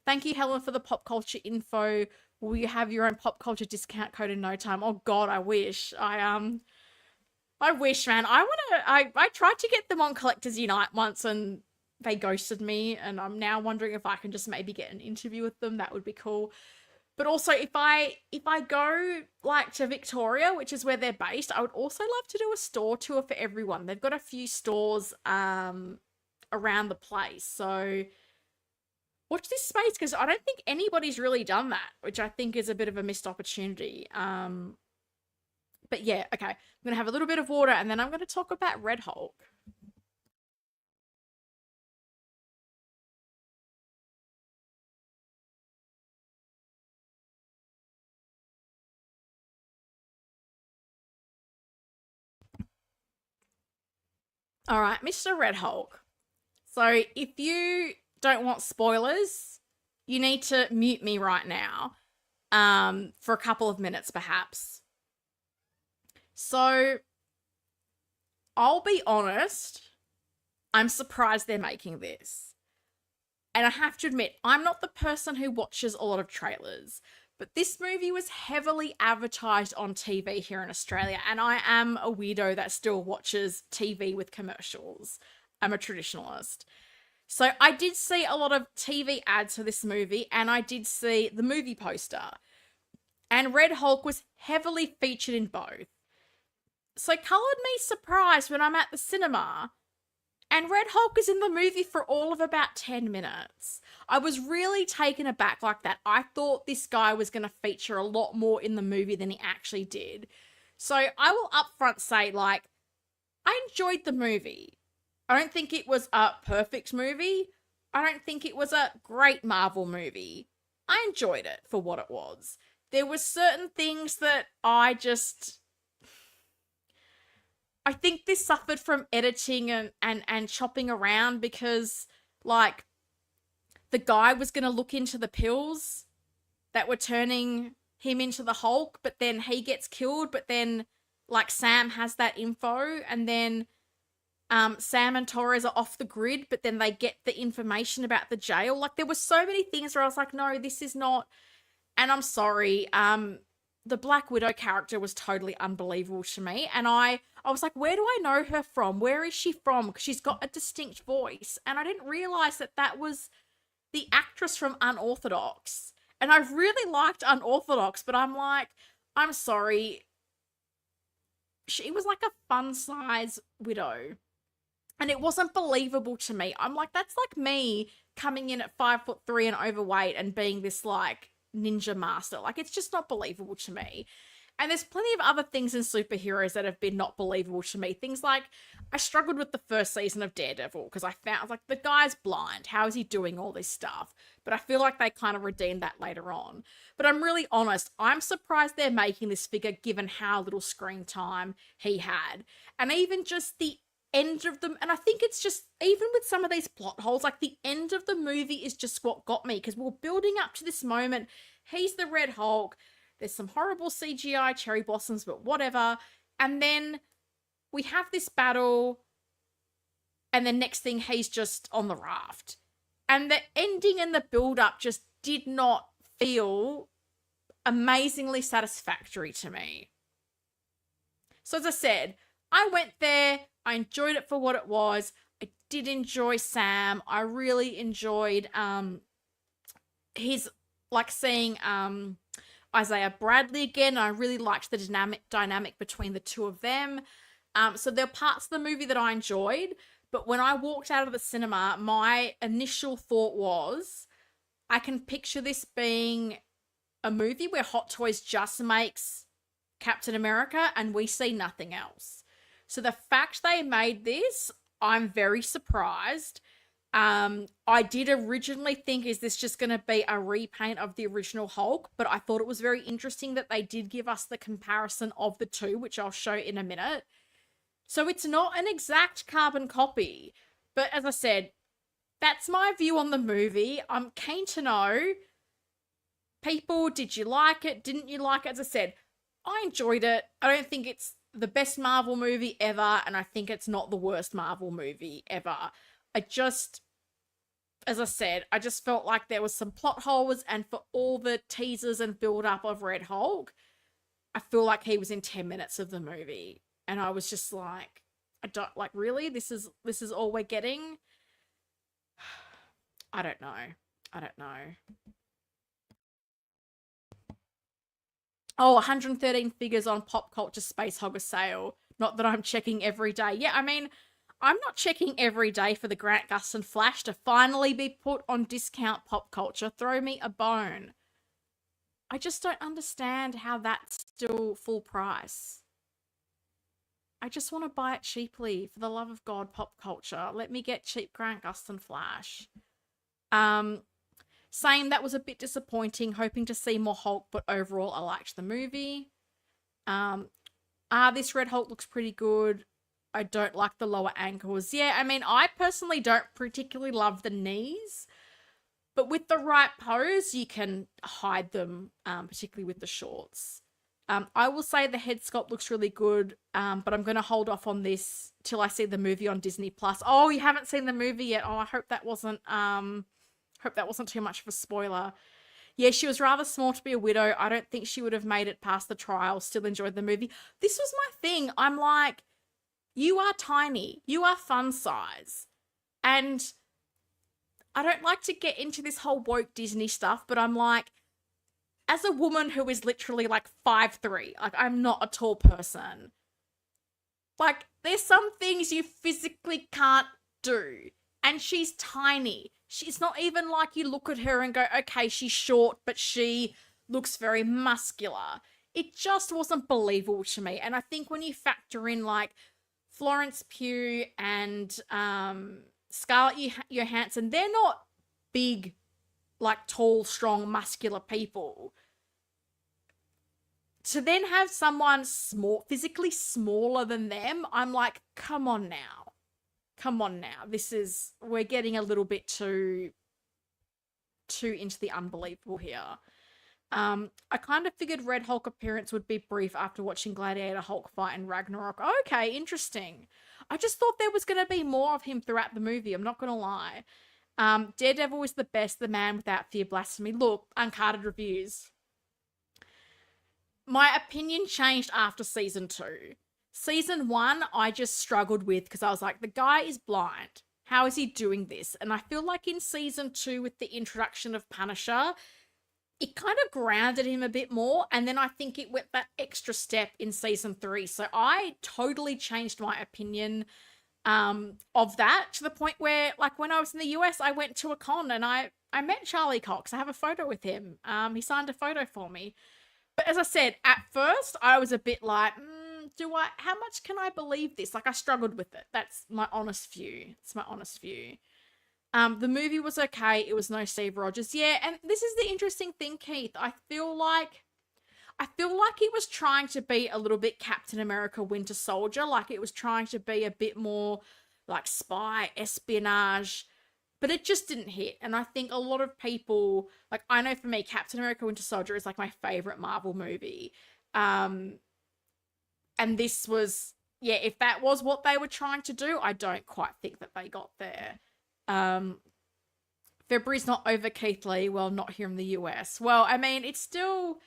S1: Thank you, Helen, for the pop culture info. Will you have your own pop culture discount code in no time? Oh God, I wish. I wish, man. I tried to get them on Collectors Unite once, and they ghosted me, and I'm now wondering if I can just maybe get an interview with them. That would be cool. But also, if I go like to Victoria, which is where they're based, I would also love to do a store tour for everyone. They've got a few stores around the place. So watch this space, because I don't think anybody's really done that, which I think is a bit of a missed opportunity. But yeah, okay. I'm going to have a little bit of water, and then I'm going to talk about Red Hulk. All right, Mr. Red Hulk. So if you don't want spoilers, you need to mute me right now, for a couple of minutes perhaps. So I'll be honest, I'm surprised they're making this. And I have to admit, I'm not the person who watches a lot of trailers, but this movie was heavily advertised on TV here in Australia, and I am a weirdo that still watches TV with commercials. I'm a traditionalist. So I did see a lot of TV ads for this movie, and I did see the movie poster. And Red Hulk was heavily featured in both. So coloured me surprised when I'm at the cinema and Red Hulk is in the movie for all of about 10 minutes. I was really taken aback like that. I thought this guy was going to feature a lot more in the movie than he actually did. So I will upfront say, like, I enjoyed the movie. I don't think it was a perfect movie. I don't think it was a great Marvel movie. I enjoyed it for what it was. There were certain things that I think this suffered from editing and chopping around because, like, the guy was going to look into the pills that were turning him into the Hulk, but then he gets killed, but then, like, Sam has that info, and then Sam and Torres are off the grid, but then they get the information about the jail. Like, there were so many things where I was like, no, this is not... And I'm sorry, the Black Widow character was totally unbelievable to me. And I was like, where do I know her from? Where is she from? Because she's got a distinct voice. And I didn't realize that that was the actress from Unorthodox. And I really liked Unorthodox, but I'm like, I'm sorry. She was like a fun size widow. And it wasn't believable to me. I'm like, that's like me coming in at 5'3" and overweight and being this, like, ninja master. Like, it's just not believable to me. And there's plenty of other things in superheroes that have been not believable to me. Things like, I struggled with the first season of Daredevil because I was like, the guy's blind. How is he doing all this stuff? But I feel like they kind of redeemed that later on. But I'm really honest, I'm surprised they're making this figure given how little screen time he had. And even just the end of them, and I think it's just, even with some of these plot holes, like, the end of the movie is just what got me, because we're building up to this moment. He's the Red Hulk. There's some horrible CGI cherry blossoms, but whatever. And then we have this battle, and the next thing, he's just on the raft. And the ending and the build-up just did not feel amazingly satisfactory to me. So as I said, I went there, I enjoyed it for what it was. I did enjoy Sam. I really enjoyed his, like, seeing Isaiah Bradley again. I really liked the dynamic between the two of them. So there are parts of the movie that I enjoyed, but when I walked out of the cinema, my initial thought was, I can picture this being a movie where Hot Toys just makes Captain America and we see nothing else. So the fact they made this, I'm very surprised. I did originally think, is this just going to be a repaint of the original Hulk? But I thought it was very interesting that they did give us the comparison of the two, which I'll show in a minute. So it's not an exact carbon copy. But as I said, that's my view on the movie. I'm keen to know, people, did you like it? Didn't you like it? As I said, I enjoyed it. I don't think it's the best Marvel movie ever, and I think it's not the worst Marvel movie ever. As I said, I just felt like there was some plot holes, and for all the teasers and build-up of Red Hulk, I feel like he was in 10 minutes of the movie. And I was just like, I don't, like, really? This is all we're getting? I don't know. Oh, 113 figures on Pop Culture Space Hogger sale. Not that I'm checking every day. Yeah, I mean, I'm not checking every day for the Grant Gustin Flash to finally be put on discount Pop Culture. Throw me a bone. I just don't understand how that's still full price. I just want to buy it cheaply. For the love of God, Pop Culture. Let me get cheap Grant Gustin Flash. Same, that was a bit disappointing. Hoping to see more Hulk, but overall I liked the movie. This Red Hulk looks pretty good. I don't like the lower ankles. Yeah, I mean, I personally don't particularly love the knees, but with the right pose, you can hide them, particularly with the shorts. I will say the head sculpt looks really good, but I'm going to hold off on this till I see the movie on Disney Plus. Oh, you haven't seen the movie yet? Oh, I hope that wasn't too much of a spoiler. Yeah, she was rather small to be a widow. I don't think she would have made it past the trial. Still enjoyed the movie. This was my thing. I'm like, you are tiny. You are fun size. And I don't like to get into this whole woke Disney stuff, but I'm like, as a woman who is literally like 5'3", like I'm not a tall person. Like, there's some things you physically can't do. And she's tiny. She's not even like you look at her and go, okay, she's short, but she looks very muscular. It just wasn't believable to me. And I think when you factor in like Florence Pugh and Scarlett Johansson, they're not big, like tall, strong, muscular people. To then have someone physically smaller than them, I'm like, come on now. Come on now. We're getting a little bit too into the unbelievable here. I kind of figured Red Hulk appearance would be brief after watching Gladiator, Hulk fight, and Ragnarok. Okay, interesting. I just thought there was going to be more of him throughout the movie. I'm not going to lie. Daredevil is the best, the man without fear, blasphemy. Look, uncarded reviews. My opinion changed after season 2. Season 1, I just struggled with because I was like, the guy is blind. How is he doing this? And I feel like in season 2, with the introduction of Punisher, it kind of grounded him a bit more. And then I think it went that extra step in season 3. So I totally changed my opinion of that to the point where, like, when I was in the US, I went to a con and I met Charlie Cox. I have a photo with him. He signed a photo for me. But as I said, at first, I was a bit like, how much can I believe this? Like, I struggled with it. That's my honest view. It's my honest view. The movie was okay. It was no Steve Rogers. Yeah, and this is the interesting thing, Keith. I feel like it was trying to be a little bit Captain America Winter Soldier. Like, it was trying to be a bit more like spy, espionage, but it just didn't hit. And I think a lot of people, like, I know for me, Captain America Winter Soldier is like my favorite Marvel movie. And this was, yeah, if that was what they were trying to do, I don't quite think that they got there. February's not over, Keith Lee. Well, not here in the US. Well, I mean, it's still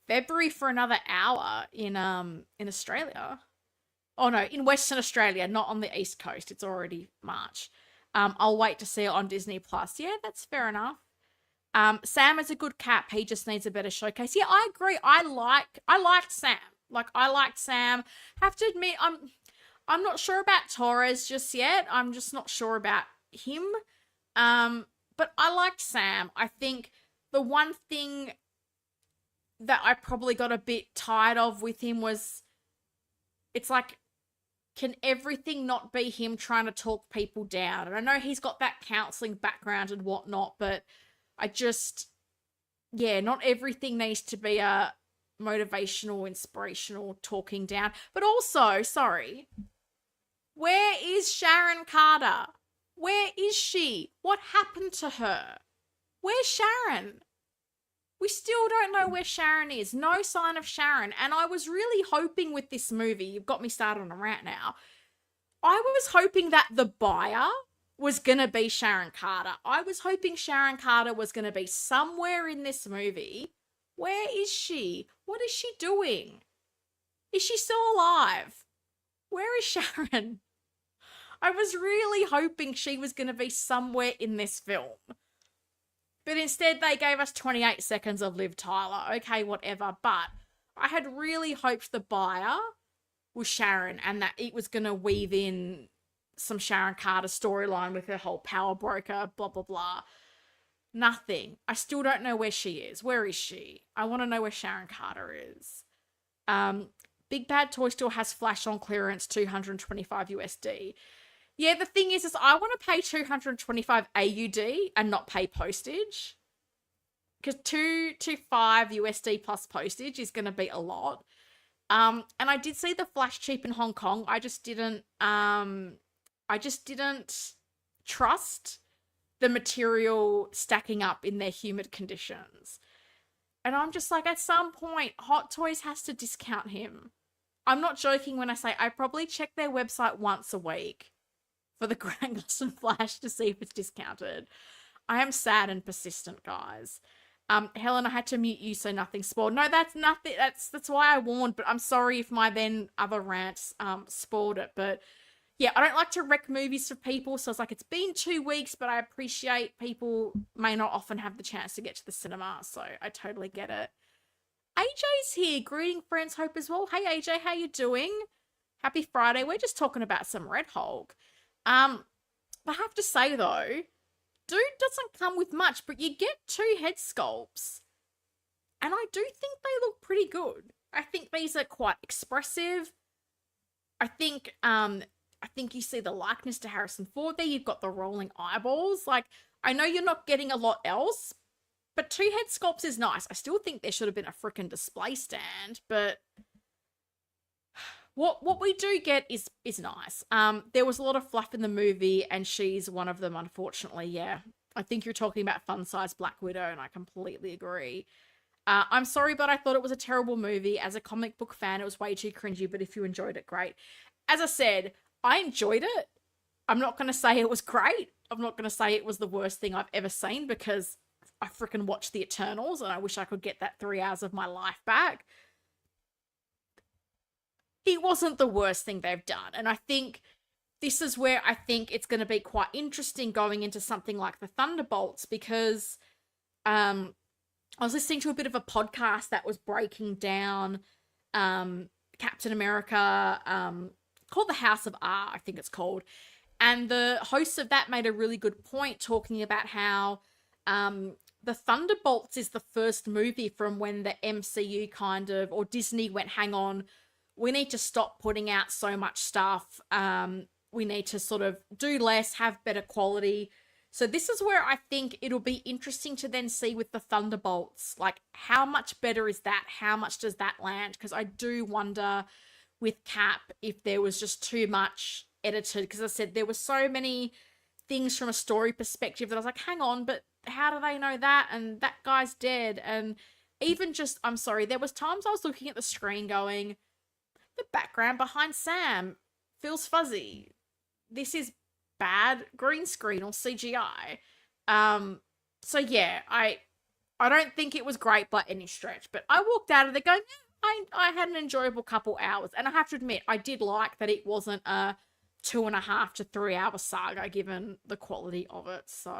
S1: February for another hour in Australia. Oh no, in Western Australia, not on the East Coast. It's already March. I'll wait to see it on Disney Plus. Yeah, that's fair enough. Sam is a good Cap. He just needs a better showcase. Yeah, I agree. I liked Sam. Like, I liked Sam. Have to admit, I'm not sure about Torres just yet. I'm just not sure about him. But I liked Sam. I think the one thing that I probably got a bit tired of with him was, it's like, can everything not be him trying to talk people down? And I know he's got that counseling background and whatnot, but not everything needs to be a motivational, inspirational talking down. But also, sorry, where is Sharon Carter? Where is she? What happened to her? Where's Sharon? We still don't know where Sharon is. No sign of Sharon. And I was really hoping with this movie, you've got me started on a rant now, I was hoping that the buyer was going to be Sharon Carter. I was hoping Sharon Carter was going to be somewhere in this movie. Where is she? What is she doing? Is she still alive? Where is Sharon? I was really hoping she was going to be somewhere in this film. But instead, they gave us 28 seconds of Liv Tyler. Okay, whatever. But I had really hoped the buyer was Sharon and that it was going to weave in some Sharon Carter storyline with her whole power broker, blah, blah, blah. Nothing. I still don't know where she is. Where is she? I want to know where Sharon Carter is. Big Bad Toy Store has Flash on clearance, 225 USD. Yeah, the thing is I want to pay 225 AUD and not pay postage. Because 225 USD plus postage is going to be a lot. And I did see the Flash cheap in Hong Kong. I just didn't trust the material stacking up in their humid conditions. And I'm just like, at some point, Hot Toys has to discount him. I'm not joking when I say I probably check their website once a week for the Grant Gustin Flash to see if it's discounted. I am sad and persistent, guys. Helen, I had to mute you so nothing spoiled. No, that's nothing. That's why I warned. But I'm sorry if my then other rants spoiled it. But yeah, I don't like to wreck movies for people. So it's like it's been 2 weeks, but I appreciate people may not often have the chance to get to the cinema. So I totally get it. AJ's here. Greeting friends, hope as well. Hey AJ, how you doing? Happy Friday. We're just talking about some Red Hulk. I have to say though, dude doesn't come with much, but you get 2 head sculpts. And I do think they look pretty good. I think these are quite expressive. I think you see the likeness to Harrison Ford there. You've got the rolling eyeballs. Like, I know you're not getting a lot else, but 2 head sculpts is nice. I still think there should have been a freaking display stand, but what we do get is nice. There was a lot of fluff in the movie, and she's one of them, unfortunately. Yeah, I think you're talking about Fun Size Black Widow, and I completely agree. I'm sorry, but I thought it was a terrible movie. As a comic book fan, it was way too cringy, but if you enjoyed it, great. As I said, I enjoyed it. I'm not going to say it was great. I'm not going to say it was the worst thing I've ever seen, because I freaking watched The Eternals, and I wish I could get that 3 hours of my life back. It wasn't the worst thing they've done. And I think this is where I think it's going to be quite interesting going into something like the Thunderbolts, because I was listening to a bit of a podcast that was breaking down Captain America, called The House of R, I think it's called. And the host of that made a really good point, talking about how the Thunderbolts is the first movie from when the MCU or Disney went, hang on, we need to stop putting out so much stuff. We need to sort of do less, have better quality. So this is where I think it'll be interesting to then see with the Thunderbolts, like, how much better is that? How much does that land? Because I do wonder with Cap if there was just too much edited. Because I said there were so many things from a story perspective that I was like, hang on, but how do they know that? And that guy's dead. And even just, I'm sorry, there was times I was looking at the screen going, the background behind Sam feels fuzzy. This is bad green screen or CGI. So yeah, I don't think it was great by any stretch, but I walked out of there going, I had an enjoyable couple hours. And I have to admit, I did like that it wasn't a 2.5 to 3 hour saga, given the quality of it. So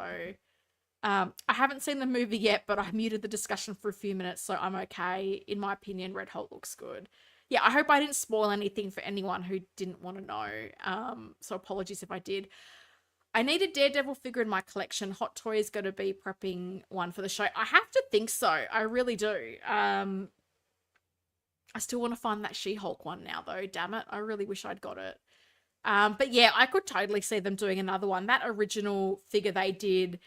S1: I haven't seen the movie yet, but I muted the discussion for a few minutes, so I'm okay. In my opinion, Red Hulk looks good. Yeah, I hope I didn't spoil anything for anyone who didn't want to know. So apologies if I did. I need a Daredevil figure in my collection. Hot Toy is going to be prepping one for the show. I have to think so. I really do. I still want to find that She-Hulk one now, though. Damn it. I really wish I'd got it. But yeah, I could totally see them doing another one. That original figure they did,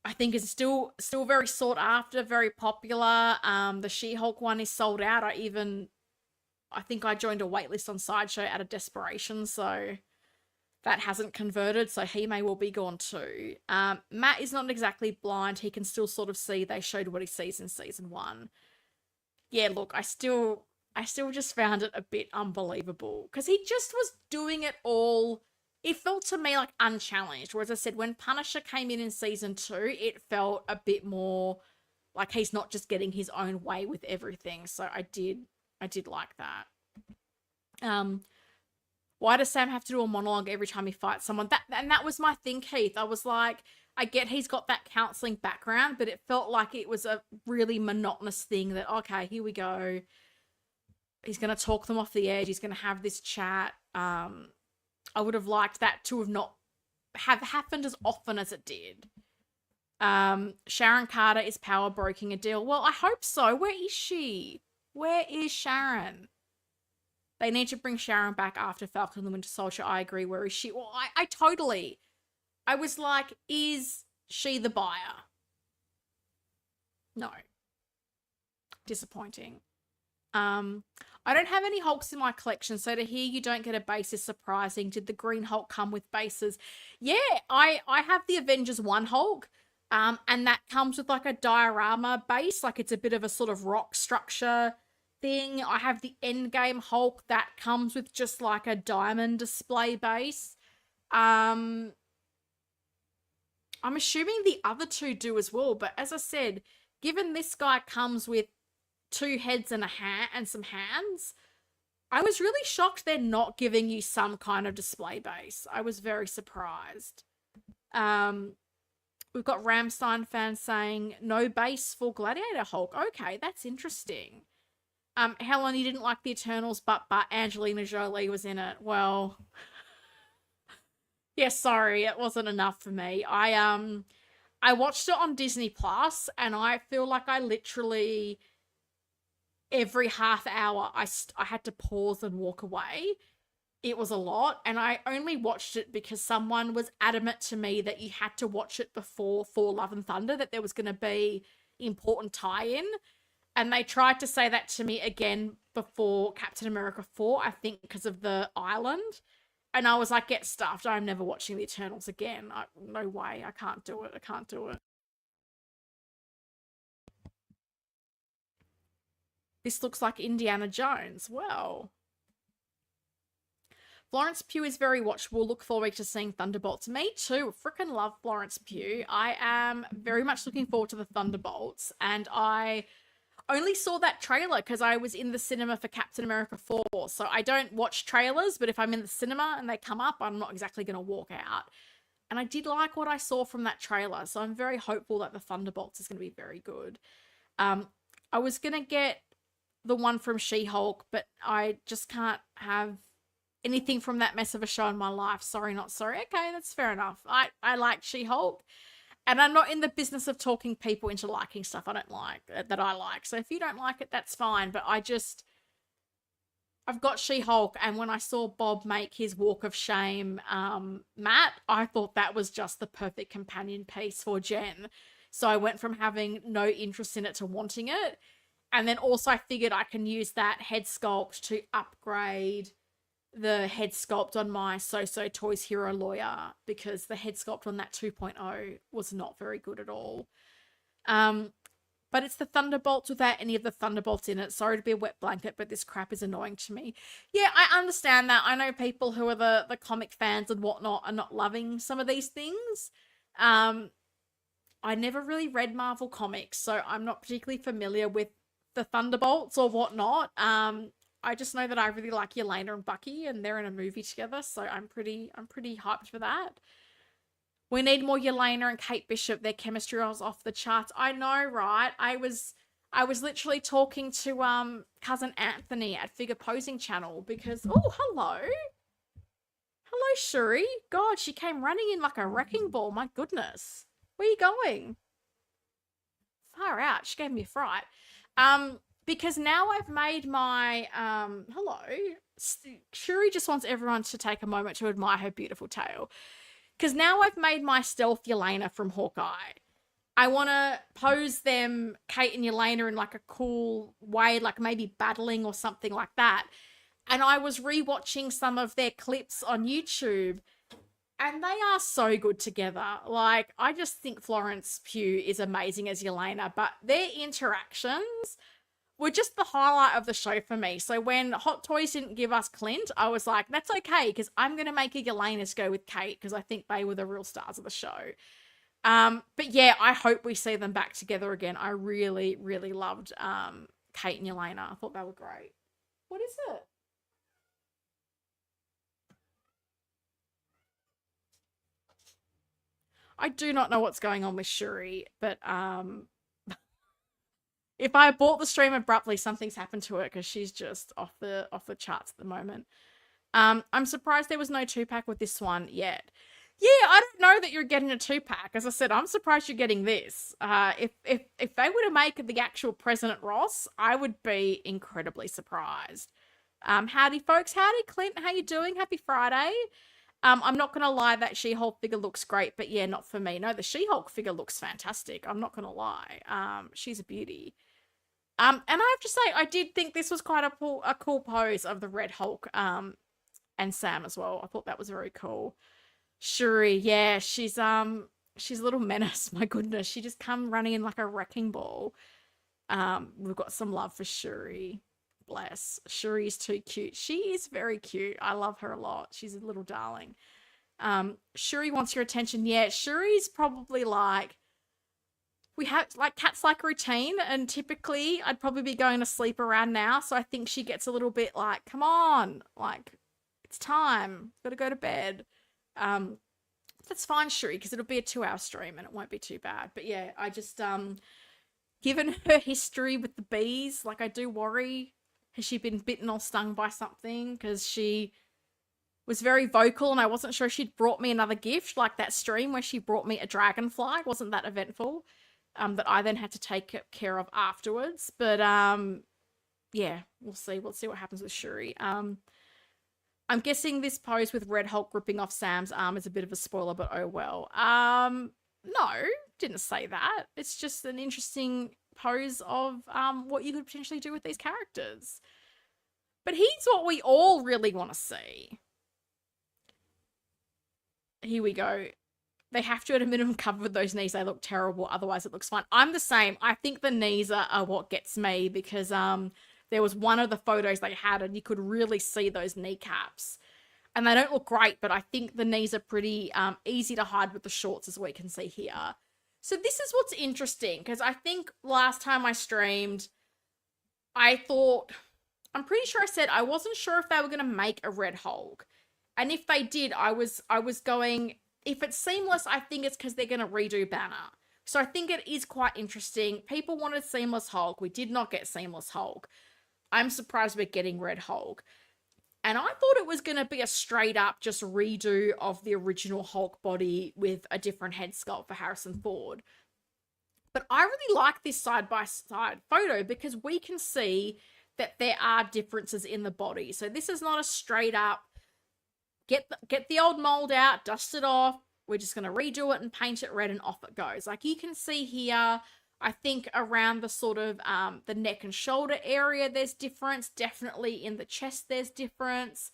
S1: I think, is still very sought after, very popular. The She-Hulk one is sold out. I think I joined a waitlist on Sideshow out of desperation, so that hasn't converted, so he may well be gone too. Matt is not exactly blind. He can still sort of see. They showed what he sees in season 1. Yeah, look, I still just found it a bit unbelievable, because he just was doing it all. It felt to me like unchallenged, whereas I said when Punisher came in season 2, it felt a bit more like he's not just getting his own way with everything. So I did like that. Why does Sam have to do a monologue every time he fights someone? That was my thing, Keith. I was like, I get he's got that counseling background, but it felt like it was a really monotonous thing that, okay, here we go. He's going to talk them off the edge. He's going to have this chat. I would have liked that to have happened as often as it did. Sharon Carter is power broking a deal. Well, I hope so. Where is she? Where is Sharon? They need to bring Sharon back after Falcon and the Winter Soldier. I agree. Where is she? Well, I was like, is she the buyer? No. Disappointing. Um, I don't have any Hulks in my collection, so to hear you don't get a base is surprising. Did the Green Hulk come with bases? Yeah, I have the Avengers 1 Hulk, and that comes with like a diorama base, like it's a bit of a sort of rock structure thing. I have the Endgame Hulk that comes with just like a diamond display base. Um, I'm assuming the other two do as well, but as I said, given this guy comes with two heads and a hand and some hands, I was really shocked they're not giving you some kind of display base. I was very surprised. Um, we've got Ramstein fans saying no base for Gladiator Hulk. Okay, that's interesting. Helen, you didn't like the Eternals, but Angelina Jolie was in it. Well, yeah, sorry, it wasn't enough for me. I watched it on Disney Plus, and I feel like I literally every half hour I had to pause and walk away. It was a lot, and I only watched it because someone was adamant to me that you had to watch it before Thor Love and Thunder, that there was going to be important tie-in, and they tried to say that to me again before Captain America 4, I think because of the island. And I was like, get stuffed. I'm never watching the Eternals again. No way. I can't do it. I can't do it. This looks like Indiana Jones. Well, Florence Pugh is very watchable. Look forward to seeing Thunderbolts. Me too. Freaking love Florence Pugh. I am very much looking forward to the Thunderbolts. And I only saw that trailer because I was in the cinema for Captain America 4. So I don't watch trailers, but if I'm in the cinema and they come up, I'm not exactly going to walk out. And I did like what I saw from that trailer. So I'm very hopeful that the Thunderbolts is going to be very good. I was going to get the one from She-Hulk, but I just can't have anything from that mess of a show in my life. Sorry, not sorry. Okay, that's fair enough. I like She-Hulk, and I'm not in the business of talking people into liking stuff I don't like, that I like. So if you don't like it, that's fine. But I've got She-Hulk, and when I saw Bob make his Walk of Shame Matt, I thought that was just the perfect companion piece for Jen. So I went from having no interest in it to wanting it. And then also I figured I can use that head sculpt to upgrade the head sculpt on my So Toys Hero Lawyer, because the head sculpt on that 2.0 was not very good at all. But it's the Thunderbolts without any of the Thunderbolts in it. Sorry to be a wet blanket, but this crap is annoying to me. Yeah, I understand that. I know people who are the comic fans and whatnot are not loving some of these things. I never really read Marvel comics, so I'm not particularly familiar with the Thunderbolts or whatnot. I just know that I really like Yelena and Bucky, and they're in a movie together, so I'm pretty hyped for that. We need more Yelena and Kate Bishop. Their chemistry was off the charts. I know, right? I was literally talking to cousin Anthony at Figure Posing Channel because hello. Hello, Shuri. God, she came running in like a wrecking ball. My goodness. Where are you going? Far out. She gave me a fright. Because now I've made my hello. Shuri just wants everyone to take a moment to admire her beautiful tail. Because now I've made my stealth Yelena from Hawkeye. I want to pose them, Kate and Yelena, in like a cool way, like maybe battling or something like that. And I was rewatching some of their clips on YouTube, and they are so good together. Like, I just think Florence Pugh is amazing as Yelena, but their interactions were just the highlight of the show for me. So when Hot Toys didn't give us Clint, I was like, that's okay, because I'm going to make a Yelena's go with Kate, because I think they were the real stars of the show. But yeah, I hope we see them back together again. I really, really loved Kate and Yelena. I thought they were great. What is it? I do not know what's going on with Shuri, but if I bought the stream abruptly, something's happened to her because she's just off the charts at the moment. I'm surprised there was no 2-pack with this one yet. Yeah, I don't know that you're getting a 2-pack. As I said, I'm surprised you're getting this. If they were to make the actual President Ross, I would be incredibly surprised. Howdy, folks. Howdy, Clint. How you doing? Happy Friday. I'm not gonna lie, that She-Hulk figure looks great, but yeah, not for me. No, the She-Hulk figure looks fantastic. I'm not gonna lie. She's a beauty. And I have to say, I did think this was quite a cool pose of the Red Hulk, and Sam as well. I thought that was very cool. Shuri, yeah, she's a little menace. My goodness, she just come running in like a wrecking ball. We've got some love for Shuri. Bless. Shuri's too cute. She is very cute. I love her a lot. She's a little darling. Shuri wants your attention. Yeah, Shuri's probably like, we have like cats like routine, and typically I'd probably be going to sleep around now. So I think she gets a little bit like, come on, like it's time. Gotta go to bed. Um, that's fine, Shuri, because it'll be a 2 hour stream and it won't be too bad. But yeah, I just given her history with the bees, like I do worry. Has she been bitten or stung by something? Because she was very vocal and I wasn't sure she'd brought me another gift, like that stream where she brought me a dragonfly. Wasn't that eventful? That I then had to take care of afterwards. But yeah, we'll see. We'll see what happens with Shuri. I'm guessing this pose with Red Hulk ripping off Sam's arm is a bit of a spoiler, but oh well. No, didn't say that. It's just an interesting pose of what you could potentially do with these characters. But here's what we all really want to see. Here we go. They have to, at a minimum, cover those knees. They look terrible. Otherwise, it looks fine. I'm the same. I think the knees are what gets me because there was one of the photos they had and you could really see those kneecaps. And they don't look great, but I think the knees are pretty easy to hide with the shorts, as we can see here. So this is what's interesting, because I think last time I streamed, I'm pretty sure I said I wasn't sure if they were going to make a Red Hulk. And if they did, I was going, if it's seamless, I think it's because they're going to redo Banner. So I think it is quite interesting. People wanted seamless Hulk. We did not get seamless Hulk. I'm surprised we're getting Red Hulk. And I thought it was going to be a straight up just redo of the original Hulk body with a different head sculpt for Harrison Ford. But I really like this side-by-side photo because we can see that there are differences in the body. So this is not a straight up, get the old mold out, dust it off, we're just going to redo it and paint it red and off it goes. Like you can see here, I think around the sort of the neck and shoulder area, there's difference. Definitely in the chest, there's difference.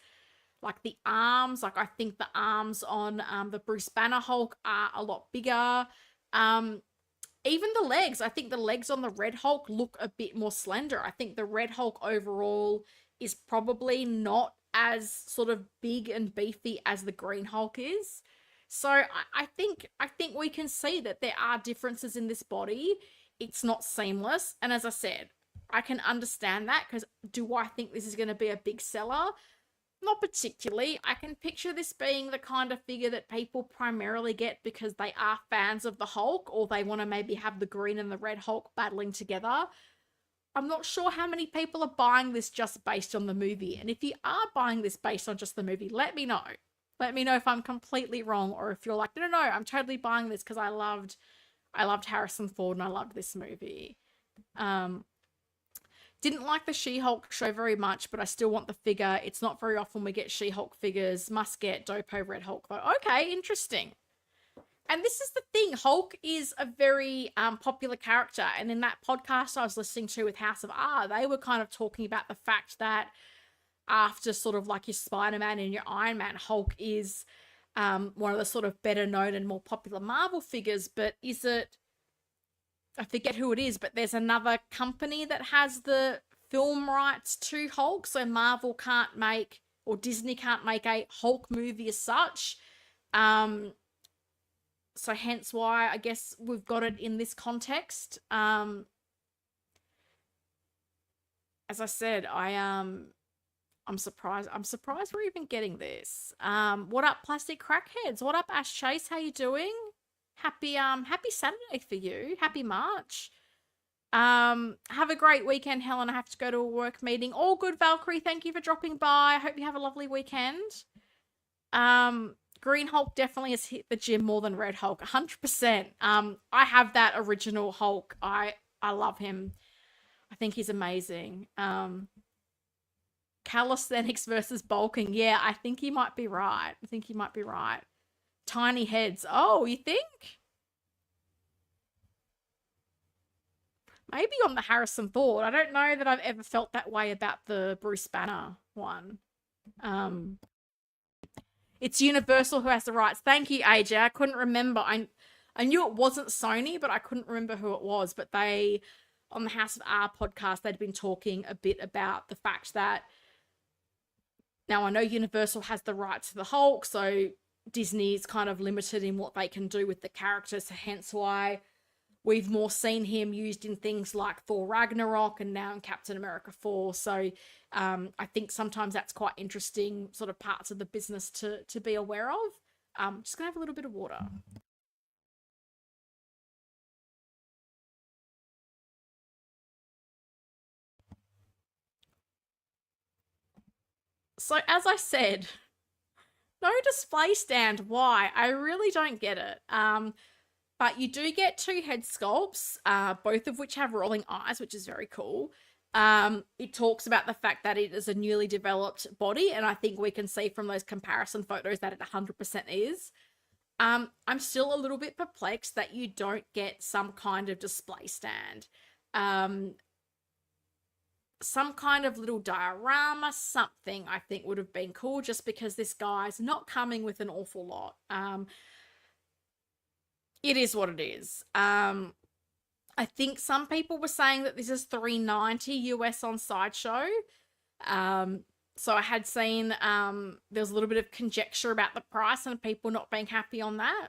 S1: Like the arms, like I think the arms on the Bruce Banner Hulk are a lot bigger. Even the legs, I think the legs on the Red Hulk look a bit more slender. I think the Red Hulk overall is probably not as sort of big and beefy as the Green Hulk is. So I think we can see that there are differences in this body. It's not seamless. And as I said, I can understand that because do I think this is going to be a big seller? Not particularly. I can picture this being the kind of figure that people primarily get because they are fans of the Hulk or they want to maybe have the Green and the Red Hulk battling together. I'm not sure how many people are buying this just based on the movie. And if you are buying this based on just the movie, let me know. Let me know if I'm completely wrong or if you're like, no, I'm totally buying this because I loved Harrison Ford and I loved this movie. Didn't like the She-Hulk show very much, but I still want the figure. It's not very often we get She-Hulk figures. Must get Dopo Red Hulk though. Okay, interesting. And this is the thing. Hulk is a very popular character. And in that podcast I was listening to with House of R, they were kind of talking about the fact that after sort of like your Spider-Man and your Iron Man, Hulk is one of the sort of better known and more popular Marvel figures. But is it, I forget who it is, but there's another company that has the film rights to Hulk. So Marvel can't make, or Disney can't make a Hulk movie as such. So hence why I guess we've got it in this context. As I said, I'm surprised. I'm surprised we're even getting this. What up, plastic crackheads? What up, Ash Chase? How you doing? Happy Saturday for you. Happy March. Have a great weekend, Helen. I have to go to a work meeting. All good, Valkyrie. Thank you for dropping by. I hope you have a lovely weekend. Green Hulk definitely has hit the gym more than Red Hulk. 100%. I have that original Hulk. I love him. I think he's amazing. Calisthenics versus bulking. Yeah, I think he might be right. Tiny heads. Oh, you think? Maybe on the Harrison Ford. I don't know that I've ever felt that way about the Bruce Banner one. Um, it's Universal who has the rights. Thank you, AJ. I couldn't remember. I knew it wasn't Sony, but I couldn't remember who it was. But they, on the House of R podcast, they'd been talking a bit about the fact that now I know Universal has the rights to the Hulk, so Disney's kind of limited in what they can do with the character. So hence why we've more seen him used in things like Thor Ragnarok and now in Captain America 4. So I think sometimes that's quite interesting sort of parts of the business to be aware of. Just gonna have a little bit of water. So as I said, no display stand. Why? I really don't get it. But you do get two head sculpts, both of which have rolling eyes, which is very cool. It talks about the fact that it is a newly developed body, and I think we can see from those comparison photos that it 100% is. I'm still a little bit perplexed that you don't get some kind of display stand. Some kind of little diorama, something I think would have been cool, just because this guy's not coming with an awful lot. It is what it is. I think some people were saying that this is $390 US on Sideshow. So I had seen there was a little bit of conjecture about the price and people not being happy on that.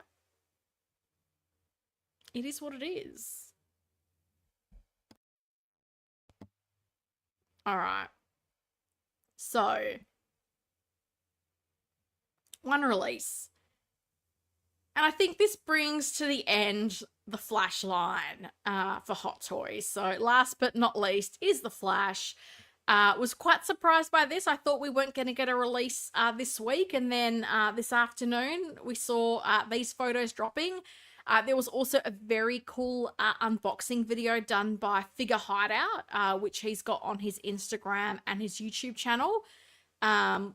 S1: It is what it is. All right. So, one release. And I think this brings to the end the Flash line for Hot Toys. So last but not least is the Flash. Was quite surprised by this. I thought we weren't going to get a release this week. And then this afternoon, we saw these photos dropping. There was also a very cool unboxing video done by Figure Hideout, which he's got on his Instagram and his YouTube channel,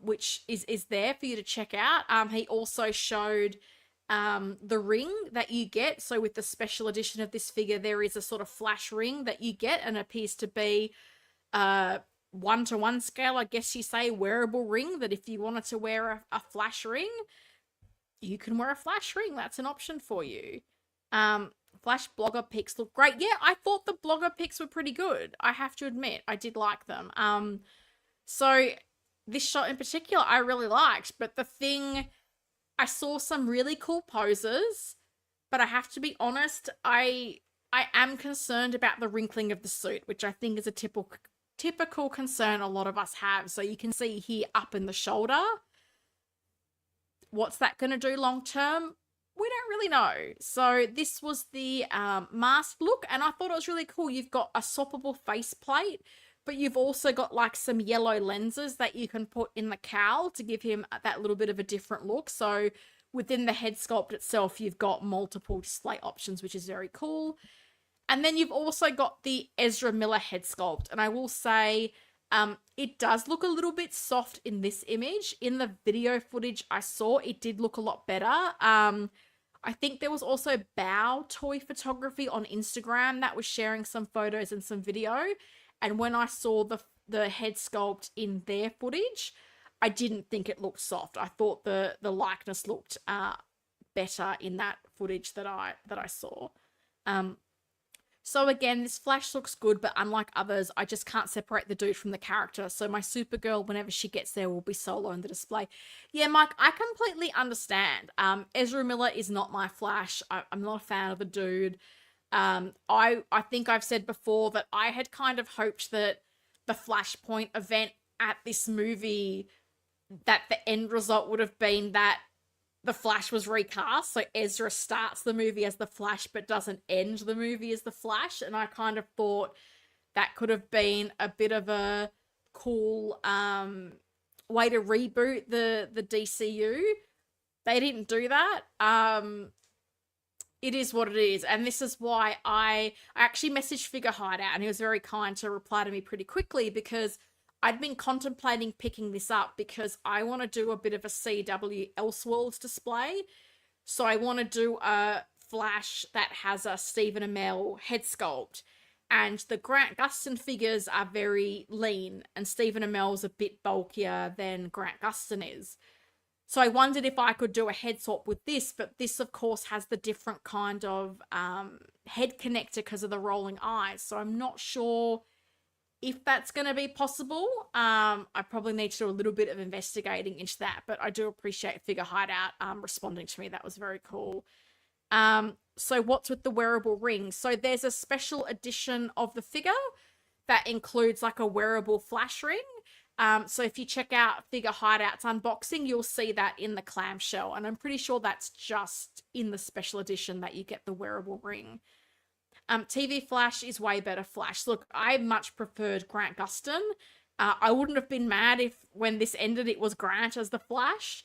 S1: which is there for you to check out. He also showed the ring that you get. So with the special edition of this figure, there is a sort of Flash ring that you get and appears to be 1-to-1 scale, I guess you say, wearable ring, that if you wanted to wear a Flash ring, you can wear a Flash ring. That's an option for you. Flash blogger pics look great. Yeah, I thought the blogger pics were pretty good. I have to admit, I did like them. So this shot in particular, I really liked. But the thing, I saw some really cool poses, but I have to be honest, I am concerned about the wrinkling of the suit, which I think is a typical concern a lot of us have. So you can see here up in the shoulder. What's that going to do long term? We don't really know. So this was the masked look, and I thought it was really cool. You've got a swappable faceplate, but you've also got like some yellow lenses that you can put in the cowl to give him that little bit of a different look. So within the head sculpt itself, you've got multiple display options, which is very cool. And then you've also got the Ezra Miller head sculpt. And I will say, it does look a little bit soft in this image. In the video footage I saw, it did look a lot better. I think there was also Bow Toy Photography on Instagram that was sharing some photos and some video. And when I saw the head sculpt in their footage, I didn't think it looked soft. I thought the likeness looked better in that footage that I saw. So again, this Flash looks good, but unlike others, I just can't separate the dude from the character. So my Supergirl, whenever she gets there, will be solo in the display. Yeah, Mike, I completely understand. Ezra Miller is not my Flash. I'm not a fan of the dude. I think I've said before that I had kind of hoped that the Flashpoint event at this movie, that the end result would have been that the Flash was recast, so Ezra starts the movie as the Flash but doesn't end the movie as the Flash, and I kind of thought that could have been a bit of a cool way to reboot the DCU. They didn't do that. It is what it is, and this is why I actually messaged Figure Hideout, and he was very kind to reply to me pretty quickly, because I'd been contemplating picking this up because I want to do a bit of a CW Elseworlds display. So I want to do a Flash that has a Stephen Amell head sculpt. And the Grant Gustin figures are very lean, and Stephen Amell's a bit bulkier than Grant Gustin is. So I wondered if I could do a head swap with this, but this, of course, has the different kind of head connector because of the rolling eyes. So I'm not sure if that's going to be possible. I probably need to do a little bit of investigating into that, but I do appreciate Figure Hideout responding to me. That was very cool. So what's with the wearable ring? So there's a special edition of the figure that includes like a wearable flash ring. So if you check out Figure Hideout's unboxing, you'll see that in the clamshell. And I'm pretty sure that's just in the special edition that you get the wearable ring. TV Flash is way better Flash. Look, I much preferred Grant Gustin. I wouldn't have been mad if when this ended it was Grant as the Flash.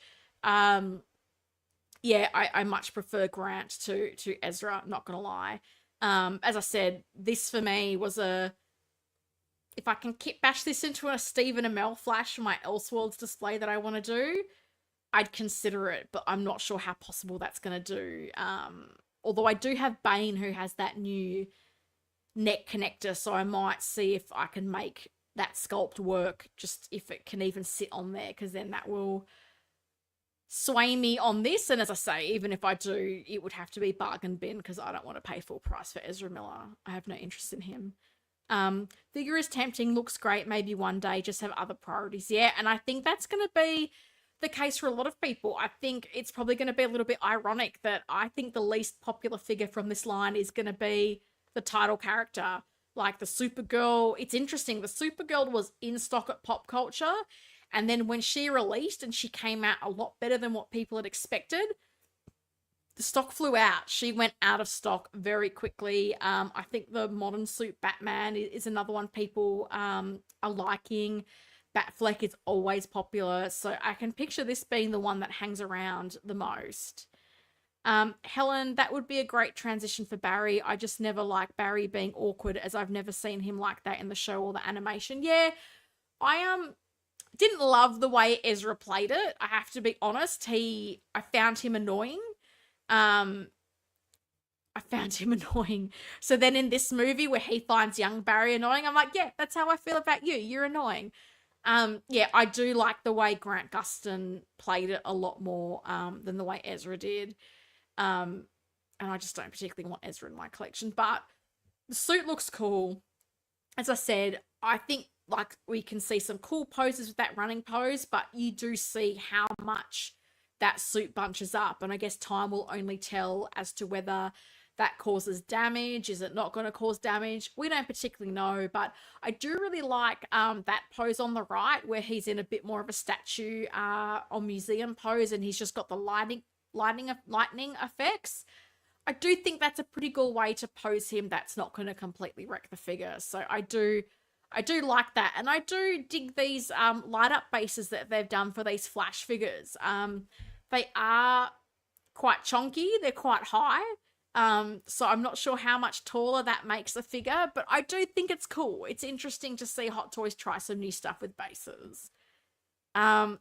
S1: Yeah, I much prefer Grant to Ezra, not gonna lie. As I said, this for me was a... If I can kit bash this into a Stephen Amell Flash for my Elseworlds display that I want to do, I'd consider it, but I'm not sure how possible that's going to do. Although I do have Bane who has that new neck connector, so I might see if I can make that sculpt work, just if it can even sit on there, because then that will sway me on this. And as I say, even if I do, it would have to be bargain bin, because I don't want to pay full price for Ezra Miller. I have no interest in him. Figure is tempting, looks great, maybe one day, just have other priorities. Yeah, and I think that's going to be the case for a lot of people. I think it's probably going to be a little bit ironic that I think the least popular figure from this line is going to be the title character, like the Supergirl. It's interesting, the Supergirl was in stock at Pop Culture, and then when she released and she came out a lot better than what people had expected, the stock flew out. She went out of stock very quickly. I think the modern suit Batman is another one people are liking. Batfleck is always popular. So I can picture this being the one that hangs around the most. Helen, that would be a great transition for Barry. I just never like Barry being awkward, as I've never seen him like that in the show or the animation. Yeah, I didn't love the way Ezra played it. I have to be honest. I found him annoying. I found him annoying. So then in this movie where he finds young Barry annoying, I'm like, yeah, that's how I feel about you. You're annoying. Yeah, I do like the way Grant Gustin played it a lot more than the way Ezra did. And I just don't particularly want Ezra in my collection. But the suit looks cool. As I said, I think like we can see some cool poses with that running pose, but you do see how much that suit bunches up, and I guess time will only tell as to whether that causes damage. Is it not going to cause damage? We don't particularly know, but I do really like that pose on the right where he's in a bit more of a statue or museum pose, and he's just got the lightning effects. I do think that's a pretty cool way to pose him that's not going to completely wreck the figure. So I do like that, and I do dig these light up bases that they've done for these Flash figures. They are quite chonky, they're quite high, so I'm not sure how much taller that makes the figure, but I do think it's cool. It's interesting to see Hot Toys try some new stuff with bases.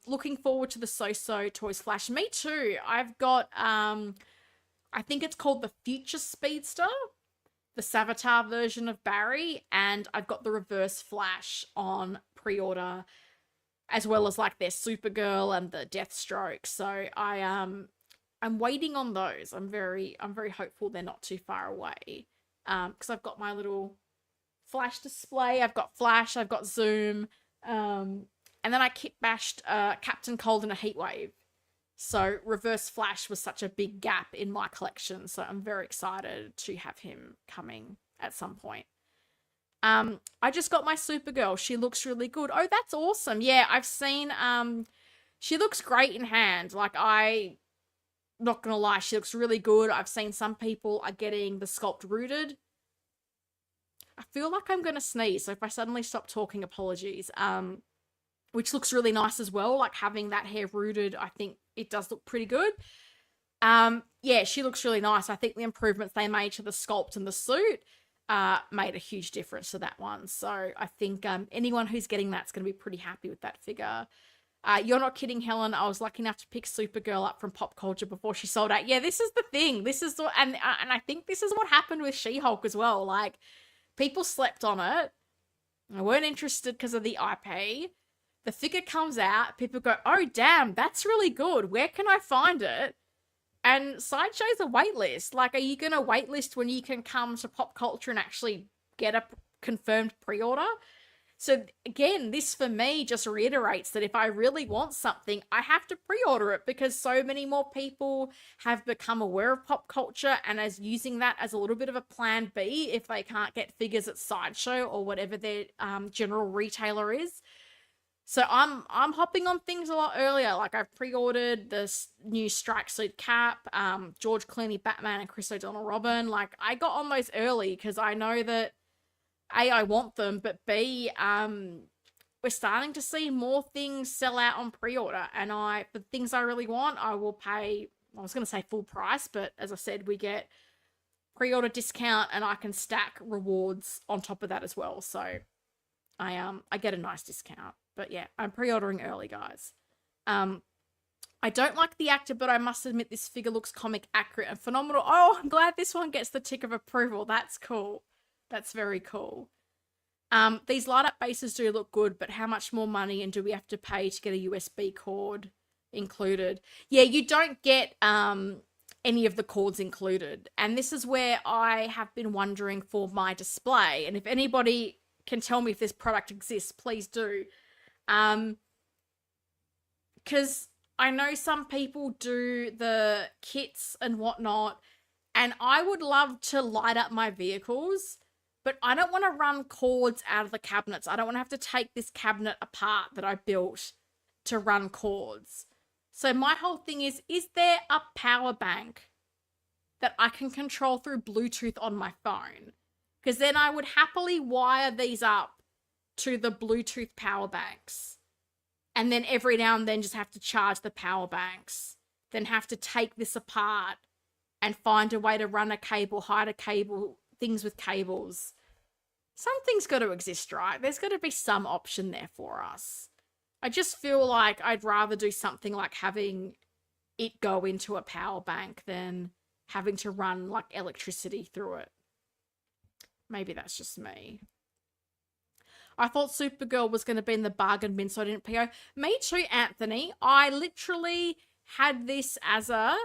S1: Looking forward to the So-So Toys Flash. Me too. I've got I think it's called the Future Speedster, the Savitar version of Barry, and I've got the Reverse Flash on pre-order, as well as like their Supergirl and the Deathstroke. So I'm waiting on those. I'm very hopeful they're not too far away. Because I've got my little Flash display. I've got Flash, I've got Zoom, and then I kit bashed Captain Cold in a Heatwave. So Reverse Flash was such a big gap in my collection, so I'm very excited to have him coming at some point. I just got my Supergirl. She looks really good. Oh, that's awesome. Yeah, I've seen, she looks great in hand. Like, not gonna lie, she looks really good. I've seen some people are getting the sculpt rooted. I feel like I'm gonna sneeze, so if I suddenly stop talking, apologies. Which looks really nice as well. Like, having that hair rooted, I think it does look pretty good. Yeah, she looks really nice. I think the improvements they made to the sculpt and the suit made a huge difference to that one. So I think anyone who's getting that's going to be pretty happy with that figure. You're not kidding, Helen. I was lucky enough to pick Supergirl up from Pop Culture before she sold out. Yeah, this is the thing. This is and I think this is what happened with She-Hulk as well. Like, People slept on it. I weren't interested because of the IP. The figure comes out, people go, oh damn, that's really good. Where can I find it? And Sideshow's a waitlist. Like, are you gonna waitlist when you can come to pop culture and actually get a confirmed pre-order? So again, this for me just reiterates that if I really want something, I have to pre-order it because so many more people have become aware of pop culture and as using that as a little bit of a plan B if they can't get figures at Sideshow or whatever their general retailer is. So I'm hopping on things a lot earlier. Like I've pre-ordered this new Strike Suit Cap, George Clooney Batman and Chris O'Donnell Robin. Like I got on those early because I know that A, I want them, but B, we're starting to see more things sell out on pre-order. And for things I really want, I will pay, I was going to say full price, but as I said, we get pre-order discount and I can stack rewards on top of that as well. So I get a nice discount. But yeah, I'm pre-ordering early, guys. I don't like the actor, but I must admit this figure looks comic accurate and phenomenal. Oh, I'm glad this one gets the tick of approval. That's cool. That's very cool. These light up bases do look good, but how much more money and do we have to pay to get a USB cord included? Yeah, you don't get any of the cords included. And this is where I have been wondering for my display. And if anybody can tell me if this product exists, please do. Because I know some people do the kits and whatnot, and I would love to light up my vehicles, but I don't want to run cords out of the cabinets. I don't want to have to take this cabinet apart that I built to run cords. So my whole thing is there a power bank that I can control through Bluetooth on my phone? Because then I would happily wire these up to the Bluetooth power banks. And then every now and then just have to charge the power banks. Then have to take this apart and find a way to run a cable, hide a cable, things with cables. Something's got to exist, right? There's got to be some option there for us. I just feel like I'd rather do something like having it go into a power bank than having to run like electricity through it. Maybe that's just me. I thought Supergirl was going to be in the bargain bin, so I didn't PO. Me too, Anthony. I literally had this as at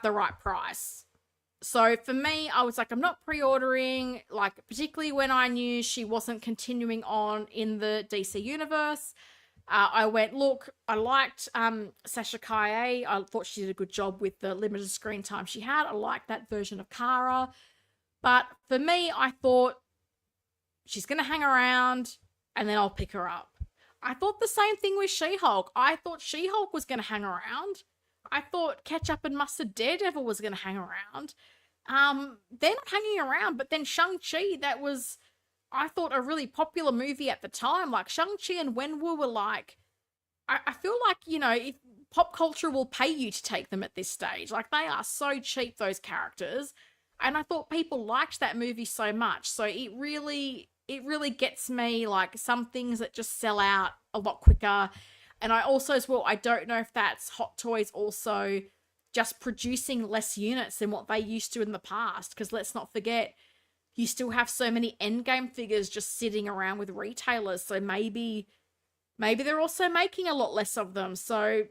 S1: the right price. So for me, I was like, I'm not pre-ordering, like particularly when I knew she wasn't continuing on in the DC universe. I went, look, I liked Sasha Kaye. I thought she did a good job with the limited screen time she had. I liked that version of Kara. But for me, I thought she's going to hang around and then I'll pick her up. I thought the same thing with She-Hulk. I thought She-Hulk was going to hang around. I thought Ketchup and Mustard Daredevil was going to hang around. They're not hanging around, but then Shang-Chi, that was, I thought, a really popular movie at the time. Like, Shang-Chi and Wenwu were like, I feel like, you know, if pop culture will pay you to take them at this stage. Like, they are so cheap, those characters. And I thought people liked that movie so much. So it really gets me, like, some things that just sell out a lot quicker. And I also, as well, I don't know if that's Hot Toys also just producing less units than what they used to in the past. Because let's not forget, you still have so many Endgame figures just sitting around with retailers. So maybe they're also making a lot less of them. So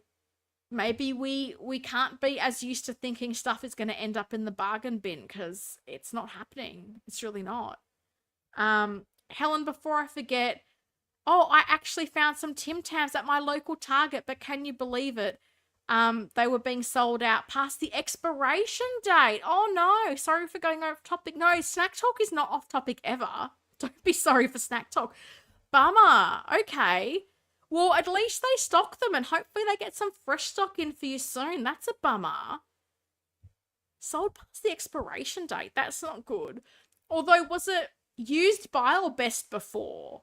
S1: maybe we can't be as used to thinking stuff is going to end up in the bargain bin, because it's not happening. It's really not. Helen, before I forget, I actually found some Tim Tams at my local Target, but can you believe it? They were being sold out past the expiration date. Oh no, sorry for going off topic. No, Snack Talk is not off topic ever. Don't be sorry for Snack Talk. Bummer. Okay. Well, at least they stock them and hopefully they get some fresh stock in for you soon. That's a bummer. Sold past the expiration date. That's not good. Although, was it used by or best before?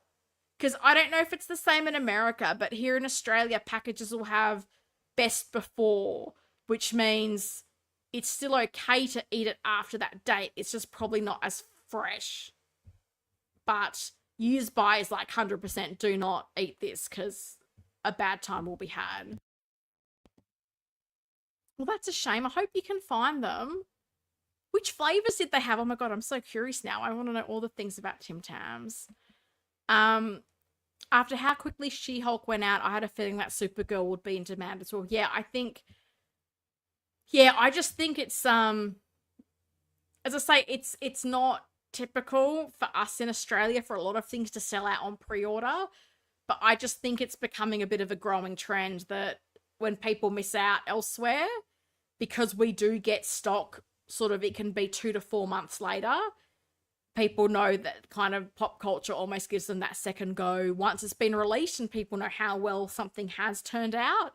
S1: Because I don't know if it's the same in America, but here in Australia, packages will have best before, which means it's still okay to eat it after that date. It's just probably not as fresh. But used by is like 100% do not eat this because a bad time will be had. Well, that's a shame. I hope you can find them. Which flavors did they have? Oh my God, I'm so curious now. I want to know all the things about Tim Tams. Um, After how quickly She-Hulk went out, I had a feeling that Supergirl would be in demand as well. Yeah, I just think it's as I say, it's not typical for us in Australia for a lot of things to sell out on pre-order, but I just think it's becoming a bit of a growing trend that when people miss out elsewhere, because we do get stock sort of, it can be 2 to 4 months later, people know that kind of pop culture almost gives them that second go. Once it's been released and people know how well something has turned out,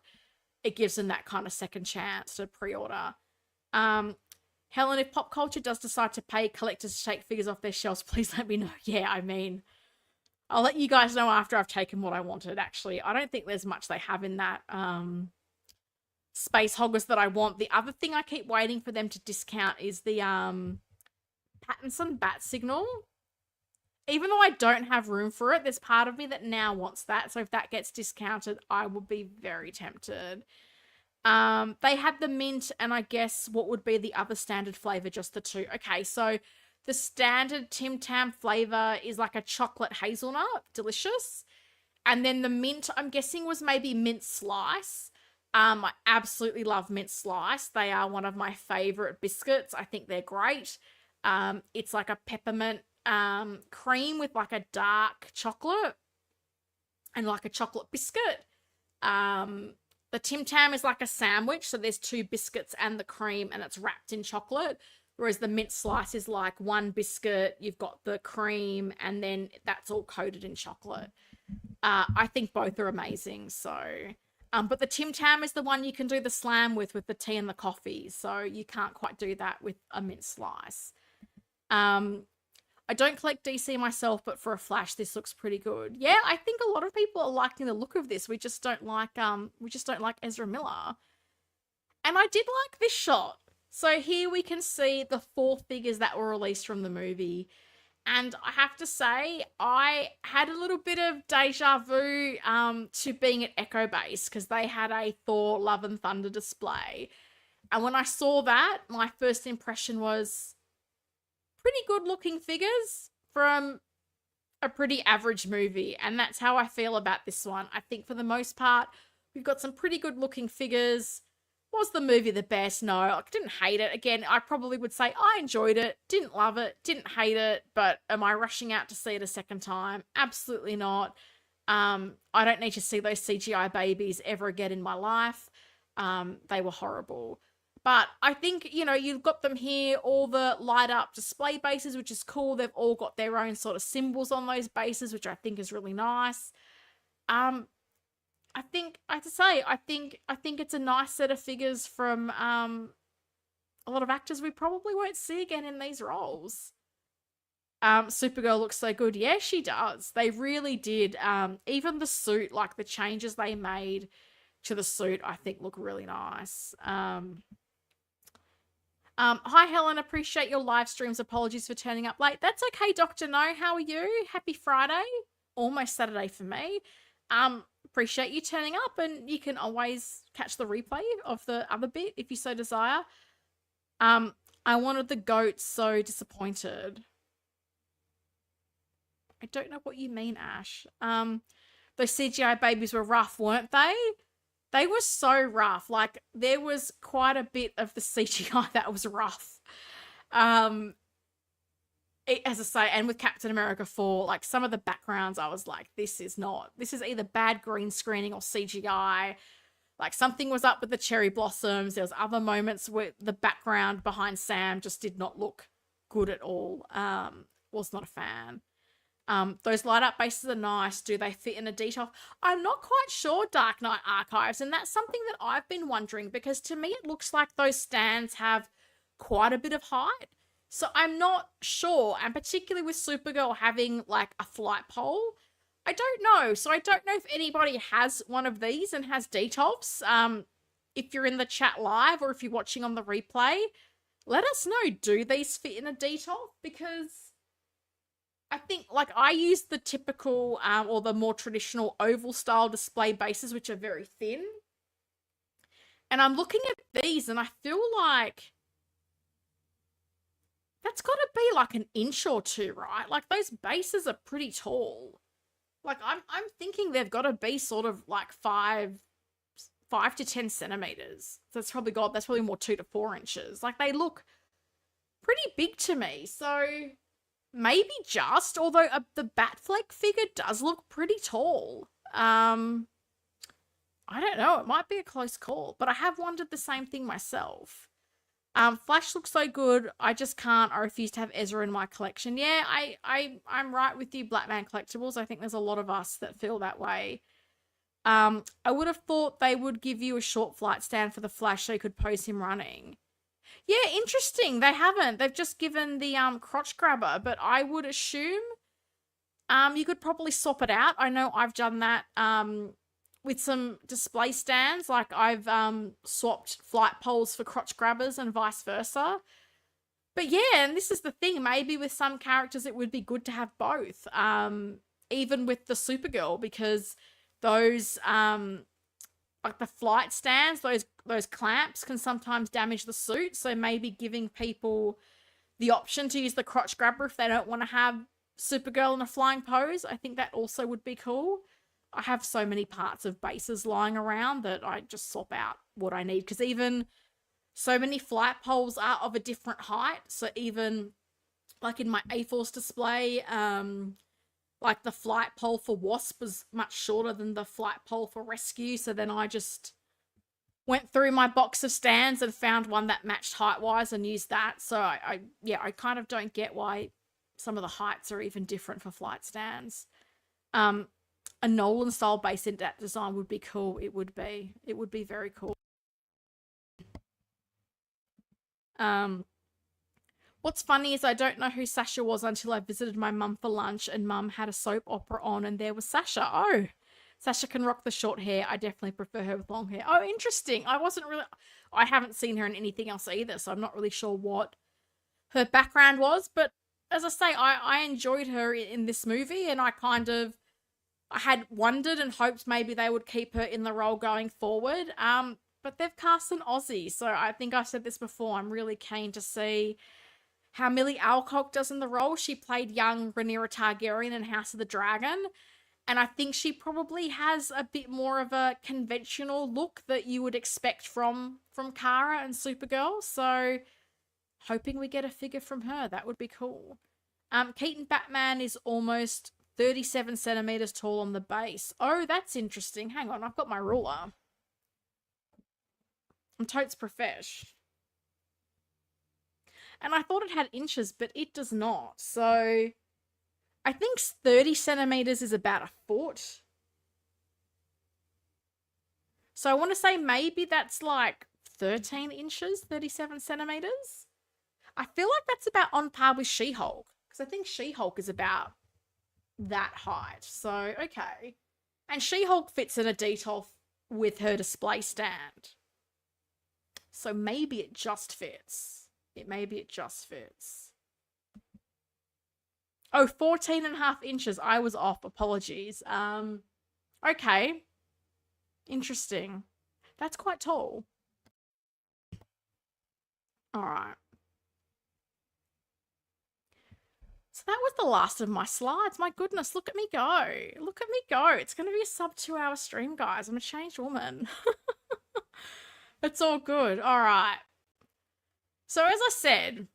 S1: it gives them that kind of second chance to pre-order. Um, Helen, if pop culture does decide to pay collectors to take figures off their shelves, please let me know. Yeah, I mean, I'll let you guys know after I've taken what I wanted, actually. I don't think there's much they have in that Space Hoggers that I want. The other thing I keep waiting for them to discount is the Pattinson bat signal. Even though I don't have room for it, there's part of me that now wants that. So if that gets discounted, I will be very tempted. They had the mint and I guess what would be the other standard flavor, just the two. Okay, so the standard Tim Tam flavor is like a chocolate hazelnut, delicious. And then the mint, I'm guessing, was maybe mint slice. I absolutely love mint slice. They are one of my favorite biscuits. I think they're great. It's like a peppermint cream with like a dark chocolate and like a chocolate biscuit. The Tim Tam is like a sandwich, so there's two biscuits and the cream, and it's wrapped in chocolate. Whereas the mint slice is like one biscuit, you've got the cream, and then that's all coated in chocolate. I think both are amazing. So, but the Tim Tam is the one you can do the slam with the tea and the coffee. So you can't quite do that with a mint slice. I don't collect DC myself, but for a Flash, this looks pretty good. Yeah, I think a lot of people are liking the look of this. We just don't like Ezra Miller. And I did like this shot. So here we can see the 4 figures that were released from the movie. And I have to say, I had a little bit of deja vu to being at Echo Base because they had a Thor Love and Thunder display. And when I saw that, my first impression was pretty good looking figures from a pretty average movie. And that's how I feel about this one. I think for the most part, we've got some pretty good looking figures. Was the movie the best? No, I didn't hate it. Again, I probably would say I enjoyed it, didn't love it, didn't hate it, but am I rushing out to see it a second time? Absolutely not. I don't need to see those CGI babies ever again in my life. They were horrible. But I think, you've got them here, all the light up display bases, which is cool. They've all got their own sort of symbols on those bases, which I think is really nice. I think, I have to say, I think it's a nice set of figures from a lot of actors we probably won't see again in these roles. Supergirl looks so good. Yeah, she does. They really did. Even the suit, like the changes they made to the suit, I think look really nice. Hi Helen, appreciate your live streams. Apologies for turning up late. That's okay, Dr. No. How are you? Happy Friday. Almost Saturday for me. Appreciate you turning up, and you can always catch the replay of the other bit if you so desire. I wanted the goat, so disappointed. I don't know what you mean, Ash. Those CGI babies were rough, weren't they? They were so rough. Like, there was quite a bit of the CGI that was rough. As I say, and with Captain America 4, like, some of the backgrounds, I was like, this is either bad green screening or CGI. Like, something was up with the cherry blossoms. There was other moments where the background behind Sam just did not look good at all. Was not a fan. Those light up bases are nice. Do they fit in a detail? I'm not quite sure, Dark Knight Archives, and that's something that I've been wondering, because to me it looks like those stands have quite a bit of height. So I'm not sure, and particularly with Supergirl having like a flight pole, I don't know. So I don't know if anybody has one of these and has detolfs. If you're in the chat live or if you're watching on the replay, let us know. Do these fit in a detolf? Because I think, like, I use the typical or the more traditional oval style display bases, which are very thin. And I'm looking at these and I feel like That's got to be like an inch or two, right? Like those bases are pretty tall. Like I'm thinking they've got to be sort of like 5 to 10 centimeters. So that's probably more 2 to 4 inches. Like they look pretty big to me. So maybe just, although the Batfleck figure does look pretty tall. I don't know. It might be a close call, but I have wondered the same thing myself. Flash looks so good. I just can't. I refuse to have Ezra in my collection. Yeah, I'm right with you, Blackman Collectibles. I think there's a lot of us that feel that way. I would have thought they would give you a short flight stand for the Flash so you could pose him running. Yeah, interesting. They haven't. They've just given the crotch grabber, but I would assume you could probably swap it out. I know I've done that with some display stands. Like I've swapped flight poles for crotch grabbers and vice versa. But yeah, and this is the thing. Maybe with some characters it would be good to have both. Even with the Supergirl, because those like the flight stands, those clamps can sometimes damage the suit. So maybe giving people the option to use the crotch grabber if they don't want to have Supergirl in a flying pose, I think that also would be cool. I have so many parts of bases lying around that I just swap out what I need, because even so many flight poles are of a different height. So even like in my A-Force display, like the flight pole for Wasp was much shorter than the flight pole for Rescue. So then I just went through my box of stands and found one that matched height-wise and used that. So I kind of don't get why some of the heights are even different for flight stands. A Nolan style base in that design would be cool. It would be very cool. What's funny is I don't know who Sasha was until I visited my mum for lunch, and mum had a soap opera on and there was Sasha. Oh, Sasha can rock the short hair. I definitely prefer her with long hair. Oh, interesting. I haven't seen her in anything else either, so I'm not really sure what her background was. But as I say, I enjoyed her in this movie, and I had wondered and hoped maybe they would keep her in the role going forward. But they've cast an Aussie, so I think I've said this before. I'm really keen to see how Millie Alcock does in the role. She played young Rhaenyra Targaryen in House of the Dragon, and I think she probably has a bit more of a conventional look that you would expect from Kara and Supergirl. So hoping we get a figure from her. That would be cool. Keaton Batman is almost 37 centimeters tall on the base. Oh, that's interesting. Hang on, I've got my ruler. I'm totes profesh. And I thought it had inches, but it does not. So I think 30 centimeters is about a foot. So I want to say maybe that's like 13 inches, 37 centimeters. I feel like that's about on par with She-Hulk, because I think She-Hulk is about that height. So, okay. And She-Hulk fits in a detail with her display stand. So maybe it just fits. Maybe it just fits. Oh, 14.5 inches. I was off. Apologies. Okay. Interesting. That's quite tall. All right. So that was the last of my slides. My goodness, look at me go. Look at me go. It's going to be a sub 2-hour stream, guys. I'm a changed woman. It's all good. All right. So as I said,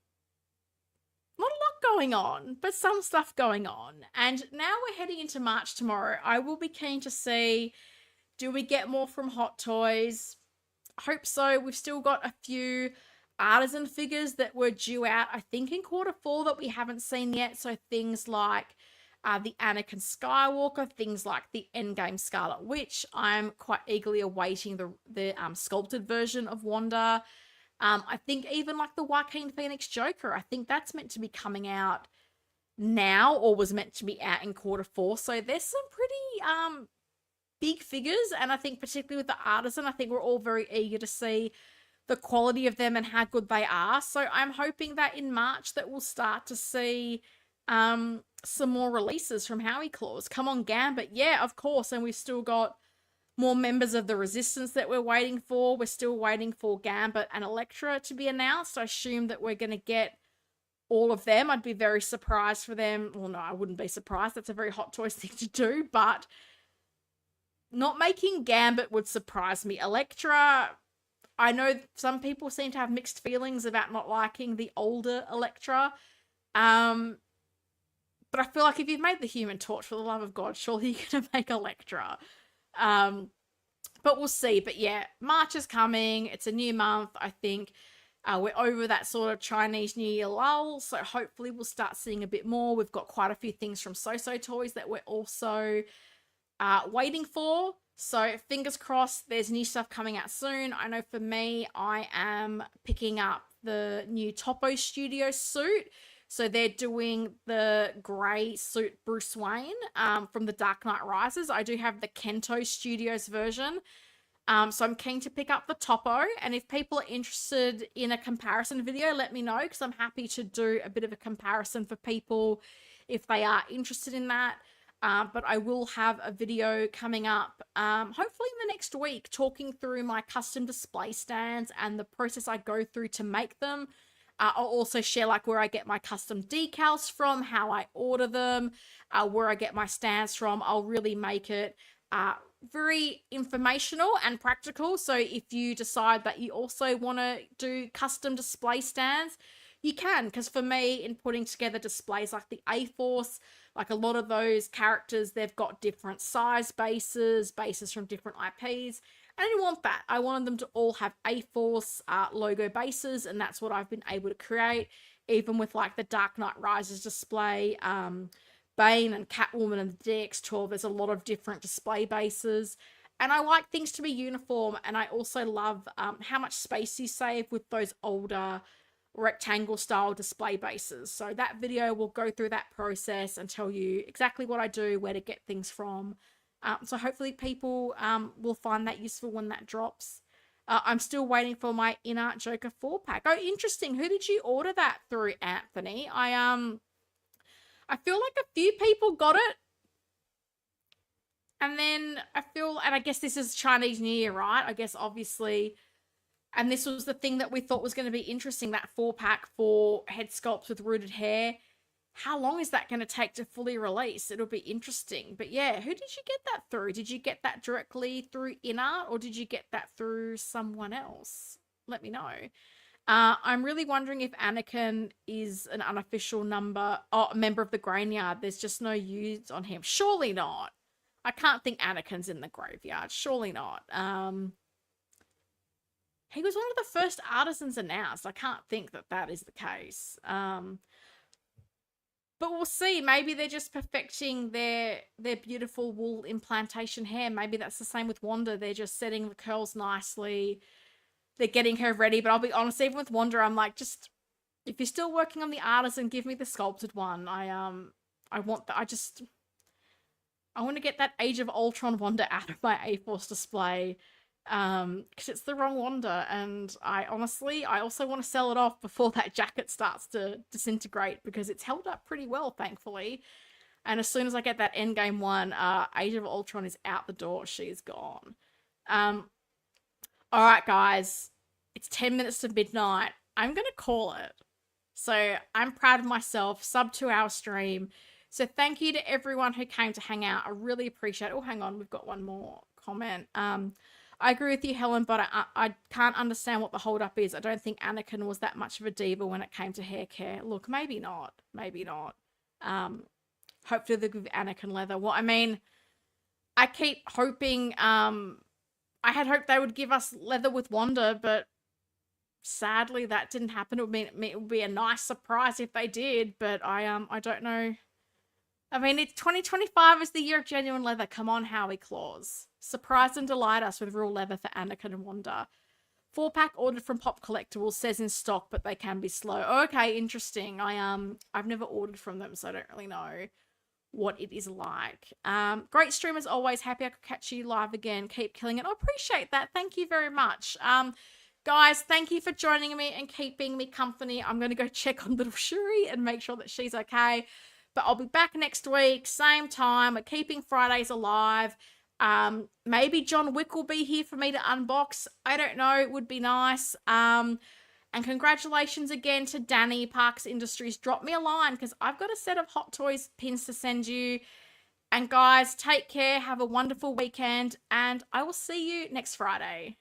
S1: not a lot going on, but some stuff going on. And now we're heading into March tomorrow. I will be keen to see, do we get more from Hot Toys? Hope so. We've still got a few artisan figures that were due out, I think, in Q4 that we haven't seen yet. So things like the Anakin Skywalker, things like the Endgame Scarlet Witch. I'm quite eagerly awaiting the sculpted version of Wanda. I think even like the Joaquin Phoenix Joker, I think that's meant to be coming out now, or was meant to be out in Q4. So there's some pretty big figures, and I think particularly with the artisan, I think we're all very eager to see the quality of them and how good they are. So I'm hoping that in March that we'll start to see some more releases from Howie Claws. Come on, Gambit. Yeah, of course. And we've still got more members of the Resistance that we're waiting for. We're still waiting for Gambit and Elektra to be announced. I assume that we're going to get all of them. I'd be very surprised for them. Well, no, I wouldn't be surprised. That's a very Hot Toys thing to do, but not making Gambit would surprise me. Elektra, I know some people seem to have mixed feelings about not liking the older Elektra. Um, but I feel like if you've made the Human Torch, for the love of God, surely you're going to make Elektra. But we'll see. But yeah, March is coming. It's a new month, I think. We're over that sort of Chinese New Year lull, so hopefully we'll start seeing a bit more. We've got quite a few things from So Toys that we're also waiting for. So fingers crossed there's new stuff coming out soon. I know for me, I am picking up the new Topo Studio suit. So they're doing the grey suit Bruce Wayne from the Dark Knight Rises. I do have the Kento Studios version. So I'm keen to pick up the Topo. And if people are interested in a comparison video, let me know, because I'm happy to do a bit of a comparison for people if they are interested in that. But I will have a video coming up, hopefully in the next week, talking through my custom display stands and the process I go through to make them. I'll also share like where I get my custom decals from, how I order them, where I get my stands from. I'll really make it very informational and practical. So if you decide that you also want to do custom display stands, you can, because for me, in putting together displays like the A-Force, like a lot of those characters, they've got different size bases from different IPs. I didn't want that. I wanted them to all have A-Force logo bases, and that's what I've been able to create, even with like the Dark Knight Rises display, Bane and Catwoman and the DX12. There's a lot of different display bases, and I like things to be uniform, and I also love how much space you save with those older rectangle style display bases. So that video will go through that process and tell you exactly what I do, where to get things from. So hopefully people will find that useful when that drops. I'm still waiting for my In-Art Joker 4-pack. Oh, interesting. Who did you order that through, Anthony? I feel like a few people got it. And then and I guess this is Chinese New Year, right? I guess obviously. And this was the thing that we thought was going to be interesting, that 4-pack for head sculpts with rooted hair. How long is that going to take to fully release? It'll be interesting. But yeah, who did you get that through? Did you get that directly through In-Art, or did you get that through someone else? Let me know. I'm really wondering if Anakin is an unofficial member of the Graveyard. There's just no U's on him. Surely not. I can't think Anakin's in the Graveyard. Surely not. He was one of the first artisans announced. I can't think that that is the case. But we'll see. Maybe they're just perfecting their beautiful wool implantation hair. Maybe that's the same with Wanda. They're just setting the curls nicely. They're getting her ready. But I'll be honest, even with Wanda, I'm like, just if you're still working on the artisan, give me the sculpted one. I want that. I want to get that Age of Ultron Wanda out of my A-Force display. Because it's the wrong Wanda, and I also want to sell it off before that jacket starts to disintegrate, because it's held up pretty well, thankfully. And as soon as I get that Endgame one, Age of Ultron is out the door. She's gone. Alright, guys. It's 10 minutes to midnight. I'm gonna call it. So I'm proud of myself. Sub 2-hour stream. So thank you to everyone who came to hang out. I really appreciate it. Oh, hang on. We've got one more comment. I agree with you, Helen, but I can't understand what the holdup is. I don't think Anakin was that much of a diva when it came to hair care. Look, maybe not. Maybe not. Hopefully they'll give Anakin leather. Well, I mean, I keep hoping, I had hoped they would give us leather with Wanda, but sadly that didn't happen. It would be a nice surprise if they did, but I don't know. I mean, it's 2025 is the year of genuine leather. Come on, Howie Claus. Surprise and delight us with real leather for Anakin and Wanda. 4-pack ordered from Pop Collectibles, says in stock, but they can be slow. Okay, interesting. I've never ordered from them, so I don't really know what it is like. Great stream as always. Happy I could catch you live again. Keep killing it. I appreciate that. Thank you very much. Guys, thank you for joining me and keeping me company. I'm going to go check on little Shuri and make sure that she's okay. But I'll be back next week, same time. We're keeping Fridays alive. Maybe John Wick will be here for me to unbox. I don't know. It would be nice. And congratulations again to Danny, Parks Industries. Drop me a line because I've got a set of Hot Toys pins to send you. And guys, take care. Have a wonderful weekend. And I will see you next Friday.